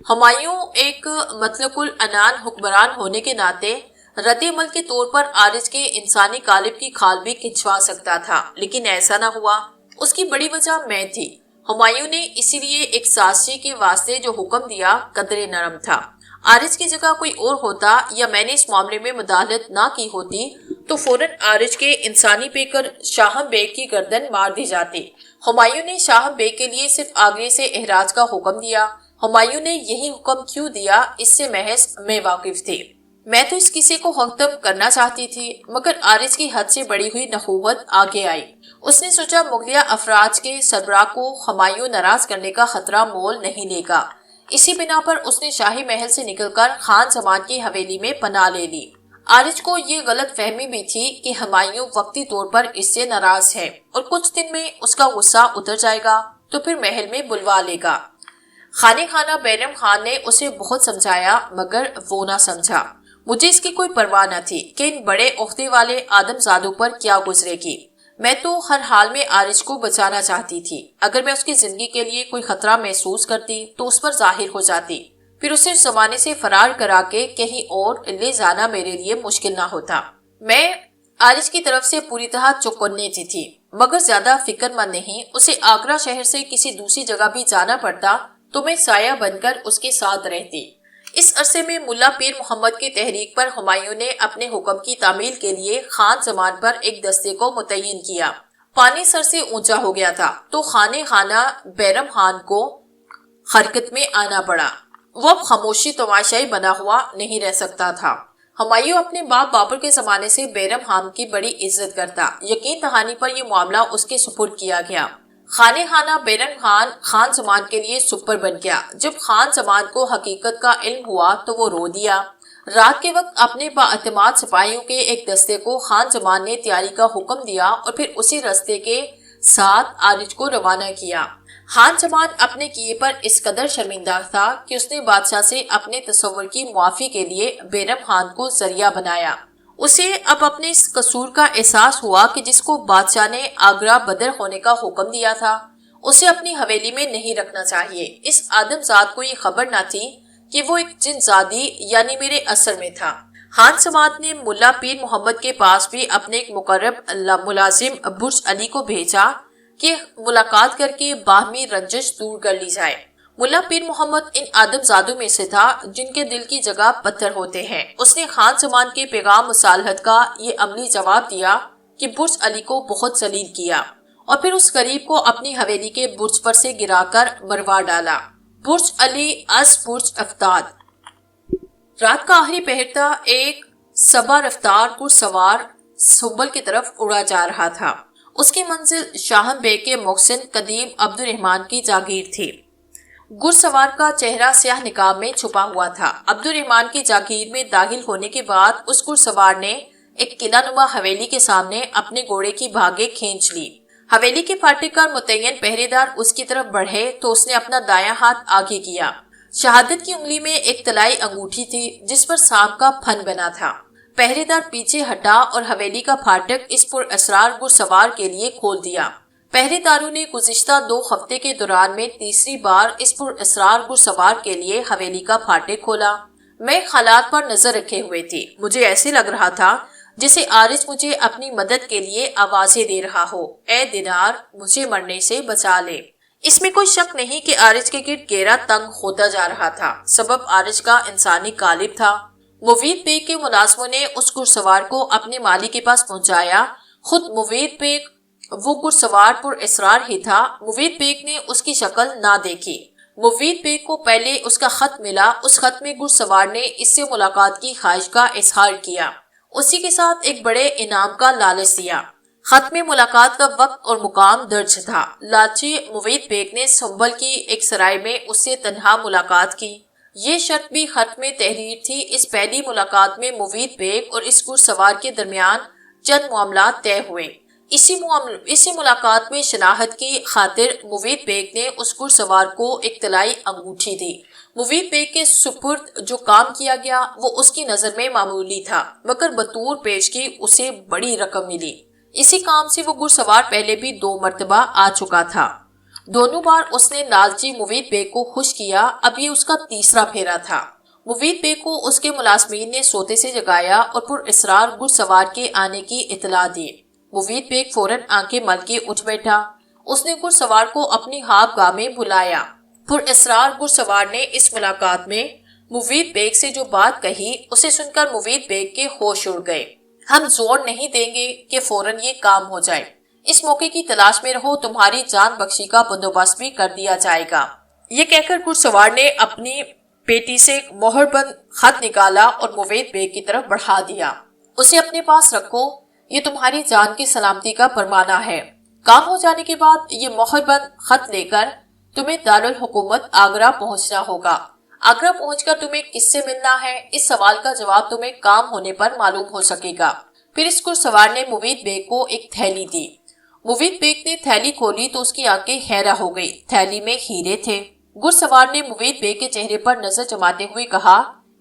[SPEAKER 2] ہمایوں ایک مطلق العنان حکمران ہونے کے ناطے رد عمل کے طور پر عارض کے انسانی قالب کی کھال بھی کھنچوا سکتا تھا، لیکن ایسا نہ ہوا۔ اس کی بڑی وجہ میں تھی۔ ہمایوں نے اسی لیے ایک سازشی کے واسطے جو حکم دیا قدرے نرم تھا۔ عارض کی جگہ کوئی اور ہوتا یا میں نے اس معاملے میں مداخلت نہ کی ہوتی تو فوراً عارض کے انسانی پیکر شاہم بیگ کی گردن مار دی جاتی۔ ہمایوں نے شاہم بیگ کے لیے صرف آگرے سے احراج کا حکم دیا۔ ہمایوں نے یہی حکم کیوں دیا، اس سے محض میں واقف تھی۔ میں تو اس قصے کو ختم کرنا چاہتی تھی، مگر عارض کی حد سے بڑی ہوئی نخوت آگے آئی۔ اس نے سوچا مغلیہ افراج کے سربراہ کو ہمایوں ناراض کرنے کا خطرہ مول نہیں لے گا۔ اسی بنا پر اس نے شاہی محل سے نکل کر خان زمان کی حویلی میں پناہ لے لی۔ عارض کو یہ غلط فہمی بھی تھی کہ ہمایوں وقتی طور پر اس سے ناراض ہے اور کچھ دن میں اس کا غصہ اتر جائے گا تو پھر محل میں بلوا لے گا۔ خانے خانہ بیرم خان نے اسے بہت سمجھایا، مگر وہ نہ سمجھا۔ مجھے اس کی کوئی پرواہ نہ تھی کہ ان بڑے عہدے والے آدم زادوں پر کیا گزرے گی۔ میں تو ہر حال میں عارض کو بچانا چاہتی تھی۔ اگر میں اس کی زندگی کے لیے کوئی خطرہ محسوس کرتی تو اس پر ظاہر ہو جاتی، پھر اسے زمانے سے فرار کرا کے کہیں اور لے جانا میرے لیے مشکل نہ ہوتا۔ میں عارض کی طرف سے پوری طرح چوکنے تھی، مگر زیادہ فکر مند نہیں۔ اسے آگرہ شہر سے کسی دوسری جگہ بھی جانا پڑتا تو میں سایہ بن کر اس کے ساتھ رہتی۔ اس عرصے میں ملا پیر محمد کی تحریک پر ہمایوں نے اپنے حکم کی تعمیل کے لیے خان زمان پر ایک دستے کو متعین کیا۔ پانی سر سے اونچا ہو گیا تھا تو خانے خانہ بیرم خان کو حرکت میں آنا پڑا۔ وہ اب خاموشی تماشائی بنا ہوا نہیں رہ سکتا تھا۔ ہمایوں اپنے باپ بابر کے زمانے سے بیرم خان کی بڑی عزت کرتا۔ یقین دہانی پر یہ معاملہ اس کے سپرد کیا گیا۔ خانے خانہ بیرم خان خان زمان کے لیے سپر بن گیا۔ جب خان زمان کو حقیقت کا علم ہوا تو وہ رو دیا۔ رات کے وقت اپنے بااعتماد سپاہیوں کے ایک دستے کو خان زمان نے تیاری کا حکم دیا اور پھر اسی رستے کے ساتھ عارض کو روانہ کیا۔ خان زمان اپنے کیے پر اس قدر شرمندہ تھا کہ اس نے بادشاہ سے اپنے تصور کی معافی کے لیے بیرم خان کو ذریعہ بنایا۔ اسے اب اپنے اس قصور کا احساس ہوا کہ جس کو بادشاہ نے آگرہ بدر ہونے کا حکم دیا تھا اسے اپنی حویلی میں نہیں رکھنا چاہیے۔ اس آدم زاد کو یہ خبر نہ تھی کہ وہ ایک جن زادی یعنی میرے اثر میں تھا۔ خان زمان نے ملا پیر محمد کے پاس بھی اپنے ایک مقرب ملازم برج علی کو بھیجا کہ ملاقات کر کے باہمی رنجش دور کر لی جائے۔ ملا پیر محمد ان آدم زادوں میں سے تھا جن کے دل کی جگہ پتھر ہوتے ہیں۔ اس نے خان زمان کے پیغام مصالحت کا یہ عملی جواب دیا کہ برج علی کو بہت ذلیل کیا اور پھر اس غریب کو اپنی حویلی کے برج پر سے گرا کر مروا ڈالا۔ برج علی از برج افتاد۔ رات کا آخری پہر تھا، ایک سبا رفتار گھڑسوار سنبل کی طرف اڑا جا رہا تھا۔ اس کی منزل شاہم بیگ کے محسن قدیم عبد الرحمن کی جاگیر تھی۔ گھڑسوار کا چہرہ سیاہ نقاب میں چھپا ہوا تھا۔ عبد الرحمن کی جاگیر میں داخل ہونے کے بعد اس گھڑسوار نے ایک قلعہ نما حویلی کے سامنے اپنے گھوڑے کی بھاگیں کھینچ لی۔ حویلی کے فاٹک کا متعین پہرے دار اس کی طرف بڑھے تو اس نے اپنا دایاں ہاتھ آگے کیا۔ شہادت کی انگلی میں ایک طلائی انگوٹھی تھی جس پر سانپ کا پھن بنا تھا۔ پہرے دار پیچھے ہٹا اور حویلی کا پھاٹک اس پر اسرار گھڑسوار کے لیے کھول دیا۔ پہرے داروں نے گزشتہ 2 ہفتے کے دوران میں تیسری بار اس پر اسرار گھڑسوار کے لیے حویلی کا پھاٹک کھولا۔ میں حالات پر نظر رکھے ہوئے تھی۔ مجھے ایسے لگ رہا تھا جیسے عارض مجھے اپنی مدد کے لیے آوازیں دے رہا ہو، اے دینار مجھے مرنے سے بچا لے۔ اس میں کوئی شک نہیں کہ عارض کے گرد گھیرا تنگ ہوتا جا رہا تھا۔ سبب عارض کا انسانی غالب تھا۔ موید بیگ کے ملازموں نے اس گھڑسوار کو اپنے مالی کے پاس پہنچایا۔ خود موید بیگ وہ گھڑسوار پر اسرار ہی تھا۔ موید بیگ نے اس کی شکل نہ دیکھی۔ موید بیگ کو پہلے اس کا خط ملا۔ اس خط میں گھڑسوار نے اس سے ملاقات کی خواہش کا اظہار کیا، اسی کے ساتھ ایک بڑے انعام کا لالچ دیا۔ خط میں ملاقات کا وقت اور مقام درج تھا۔ لالچی موید بیگ نے سنبل کی ایک سرائے میں اس سے تنہا ملاقات کی۔ یہ شرط بھی خط میں تحریر تھی۔ اس پہلی ملاقات میں موید بیگ اور اس گھڑسوار کے درمیان چند معاملات طے ہوئے۔ اسی ملاقات میں شناخت کی خاطر موید بیگ نے اس گھڑسوار کو ایک طلائی انگوٹھی دی۔ موید بیگ کے سپرد جو کام کیا گیا وہ اس کی نظر میں معمولی تھا، مگر بطور پیشگی اسے بڑی رقم ملی۔ اسی کام سے وہ گھڑسوار پہلے بھی 2 مرتبہ آ چکا تھا۔ دونوں بار اس نے لالچی موید بیگ کو خوش کیا۔ اب یہ اس کا تیسرا پھیرا تھا۔ موید بیگ کو اس کے ملازمین نے سوتے سے جگایا اور پر اسرار گھڑسوار کے آنے کی اطلاع دی۔ موید بیگ فوراً آنکھیں مل کے اٹھ بیٹھا۔ اس نے گھڑسوار کو اپنی خواب گاہ میں بلایا۔ پر اسرار گھڑسوار نے اس ملاقات میں موید بیگ سے جو بات کہی اسے سن کر موید بیگ کے ہوش اڑ گئے۔ ہم زور نہیں دیں گے کہ فوراً یہ کام ہو جائے۔ اس موقع کی تلاش میں رہو، تمہاری جان بخشی کا بندوبست بھی کر دیا جائے گا۔ یہ کہہ کر گھڑسوار نے اپنی پیٹی سے مہر بند خط نکالا اور موید بیگ کی طرف بڑھا دیا۔ اسے اپنے پاس رکھو، یہ تمہاری جان کی سلامتی کا فرمانہ ہے۔ کام ہو جانے کے بعد یہ مہر بند خط لے کر تمہیں دارالحکومت آگرہ پہنچنا ہوگا۔ آگرہ پہنچ کر تمہیں کس سے ملنا ہے، اس سوال کا جواب تمہیں کام ہونے پر معلوم ہو سکے گا۔ پھر اس گھڑسوار نے موید بیگ کو ایک تھیلی دی۔ موید بیگ نے تھیلی کھولی تو اس کی آنکھیں حیرہ ہو گئی۔ تھیلی میں ہیرے تھے۔ گھڑسوار نے موید بیگ کے چہرے پر نظر جماتے ہوئے کہا،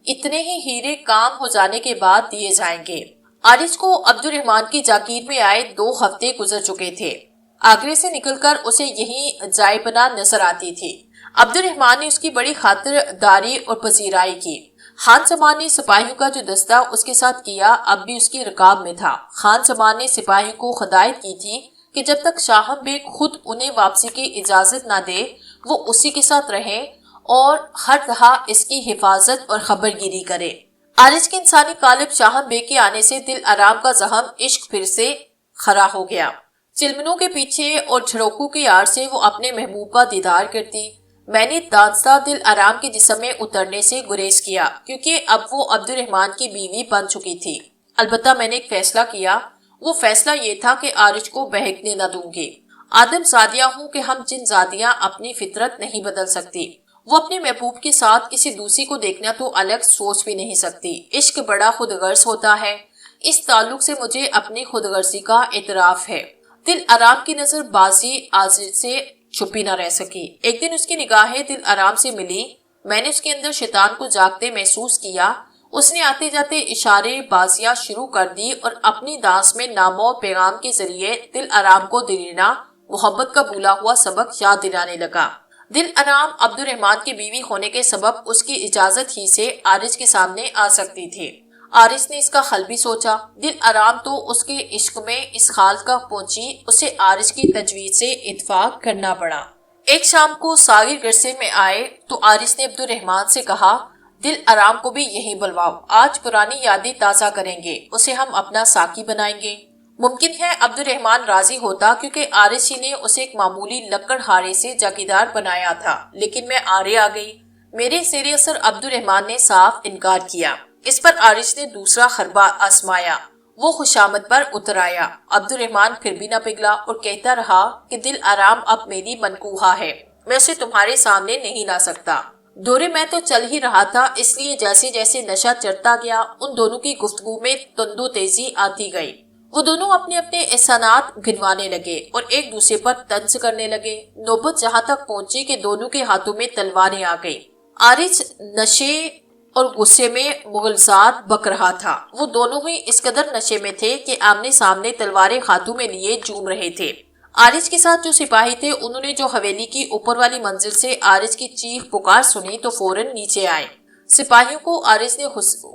[SPEAKER 2] اتنے ہی ہیرے کام ہو جانے کے بعد دیے جائیں گے۔ عارض کو عبد الرحمن کی جاگیر میں آئے 2 ہفتے گزر چکے تھے۔ آگرے سے نکل کر اسے یہی جائے بنا نظر آتی تھی۔ عبد الرحمن نے اس کی بڑی خاطر داری اور پذیرائی کی۔ خان زمان نے سپاہیوں کا جو دستہ اس کے ساتھ کیا اب بھی اس کی رکاب میں تھا۔ خان زمان نے سپاہیوں کو ہدایت کی تھی کہ جب تک شاہم بیگ خود انہیں واپسی کی اجازت نہ دے وہ اسی کے ساتھ رہیں اور ہر طرح اس کی حفاظت اور خبر گیری کرے۔ عارض کے انسانی غالب شاہم بیگ کے آنے سے دل آرام کا زخم عشق پھر سے کھڑا ہو گیا۔ چلمنوں کے پیچھے اور جھڑوکوں کی آڑ سے وہ اپنے محبوب کا دیدار کرتی۔ میں نے دانستہ دل آرام کے جسم میں اترنے سے گریز کیا کیونکہ اب وہ عبد الرحمن کی بیوی بن چکی تھی۔ البتہ میں نے ایک فیصلہ کیا۔ وہ فیصلہ یہ تھا کہ عارض کو بہکنے نہ دوں گی۔ آدم زادیاں ہوں کہ ہم جن زادیاں اپنی فطرت نہیں بدل سکتی، وہ اپنے محبوب کے ساتھ کسی دوسری کو دیکھنا تو الگ سوچ بھی نہیں سکتی۔ عشق بڑا خود غرض ہوتا ہے۔ اس تعلق سے مجھے اپنی خود غرضی کا اعتراف ہے۔ دل آرام کی نظر بازی عارض سے چھپی نہ رہ سکی۔ ایک دن اس کی نگاہیں دل آرام سے ملی۔ میں نے اس کے اندر شیطان کو جاگتے محسوس کیا۔ اس نے آتے جاتے اشارے بازیاں شروع کر دی اور اپنی دانس میں ناموں اور پیغام کے ذریعے دل آرام کو دلیرنا، محبت کا بھولا ہوا سبق یاد دلانے لگا۔ دل آرام عبد الرحمن کی بیوی ہونے کے سبب اس کی اجازت ہی سے عارض کے سامنے آ سکتی تھی۔ عارض نے اس کا حل بھی سوچا۔ دل آرام تو اس کے عشق میں اس حال کا پہنچی، اسے عارض کی تجویز سے اتفاق کرنا پڑا۔ ایک شام کو ساغر گرسے میں آئے تو عارض نے عبد الرحمن سے کہا، دل آرام کو بھی یہی بلواؤ، آج پرانی یادیں تازہ کریں گے، اسے ہم اپنا ساقی بنائیں گے۔ ممکن ہے عبد الرحمن راضی ہوتا کیونکہ عارض ہی نے اسے ایک معمولی لکڑ ہارے سے جاگیردار بنایا تھا، لیکن میں آرے آ گئی۔ میرے زیر اثر عبد الرحمن نے صاف انکار کیا۔ اس پر عارض نے دوسرا خربہ آزمایا، وہ خوشامد پر اتر آیا۔ عبد الرحمن پھر بھی نہ پگھلا اور کہتا رہا کہ دل آرام اب میری منقوحہ ہے، میں اسے تمہارے سامنے نہیں لا سکتا۔ دورے میں تو چل ہی رہا تھا، اس لیے جیسے جیسے نشہ چڑھتا گیا ان دونوں کی گفتگو میں تندو تیزی آتی گئی۔ وہ دونوں اپنے اپنے احسانات گنوانے لگے اور ایک دوسرے پر طنز کرنے لگے۔ نوبت جہاں تک پہنچی کہ دونوں کے ہاتھوں میں تلواریں آ گئی۔ عارض نشے اور غصے میں مغلزات بک رہا تھا۔ وہ دونوں ہی اس قدر نشے میں تھے کہ آمنے سامنے تلواریں ہاتھوں میں لیے جھوم رہے تھے۔ عارض کے ساتھ جو سپاہی تھے انہوں نے جو حویلی کی اوپر والی منزل سے عارض کی چیخ پکار سنی تو فوراً نیچے آئے۔ سپاہیوں کو عارض نے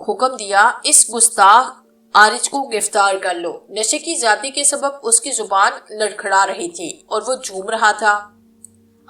[SPEAKER 2] حکم دیا، اس گستاخ عارض کو گرفتار کر لو۔ نشے کی زیادتی کے سبب اس کی زبان لڑکھڑا رہی تھی اور وہ جھوم رہا تھا۔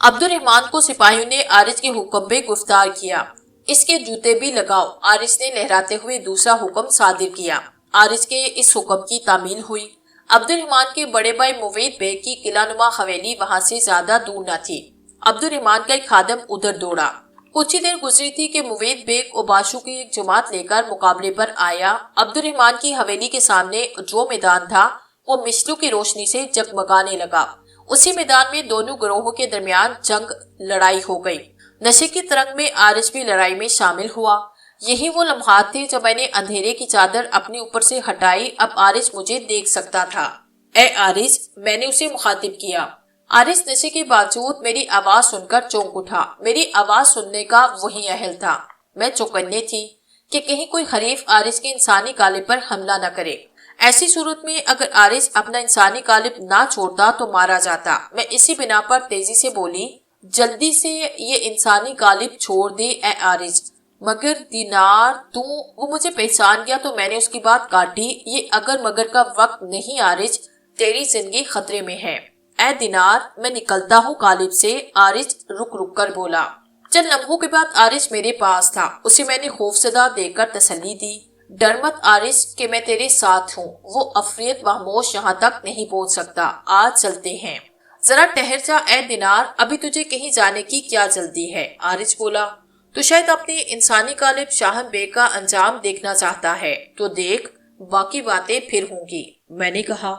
[SPEAKER 2] عبد الرحمن کو سپاہیوں نے عارض کے حکم پہ گرفتار کیا۔ اس کے جوتے بھی لگاؤ، عارض نے لہراتے ہوئے دوسرا حکم صادر کیا۔ عارض کے اس حکم کی تعمیل ہوئی۔ عبد الرحمن کے بڑے بھائی موید بیگ کی قلعہ نما حویلی وہاں سے زیادہ دور نہ تھی۔ عبد الرحمن کا ایک خادم ادھر دوڑا۔ کچھ ہی دیر گزری تھی کہ موید بیگ اوباشوں کی ایک جماعت لے کر مقابلے پر آیا۔ عبد الرحمن کی حویلی کے سامنے جو میدان تھا وہ مشلوں کی روشنی سے جگمگانے لگا۔ اسی میدان میں دونوں گروہوں کے درمیان جنگ لڑائی ہو گئی۔ نشے کی ترنگ میں عارض بھی لڑائی میں شامل ہوا۔ یہی وہ لمحات تھے جب میں نے اندھیرے کی چادر اپنے اوپر سے ہٹائی۔ اب عارض مجھے دیکھ سکتا تھا۔ اے عارض، میں نے اسے مخاطب کیا۔ عارض نشے کے باوجود میری آواز سن کر چونک اٹھا۔ میری آواز سننے کا وہی اہل تھا۔ میں چوکنے تھی کہ کہیں کوئی حریف عارض کے انسانی قالب پر حملہ نہ کرے۔ ایسی صورت میں اگر عارض اپنا انسانی قالب نہ چھوڑتا تو مارا جاتا۔ میں اسی بنا پر تیزی سے بولی، جلدی سے یہ انسانی قالب چھوڑ دے اے عارض۔ مگر دینار وہ مجھے پہچان گیا تو میں نے اس کی بات کاٹی۔ یہ اگر مگر کا وقت نہیں عارض، تیری زندگی خطرے میں ہے۔ اے دینار، میں نکلتا ہوں قالب سے، عارض رک رک کر بولا۔ چند لمحوں کے بعد عارض میرے پاس تھا۔ اسے میں نے خوفزدہ دیکھ کر تسلی دی۔ ڈر مت عارض کہ میں تیرے ساتھ ہوں۔ وہ عفریت وہموش یہاں تک نہیں پہنچ سکتا۔ آج چلتے ہیں۔ ذرا ٹہر جا اے دینار، ابھی تجھے کہیں جانے کی کیا جلدی ہے؟ عارض بولا۔ تو شاید اپنے انسانی قالب شاہن بیگ کا انجام دیکھنا چاہتا ہے، تو دیکھ، باقی باتیں پھر ہوں گی، میں نے کہا۔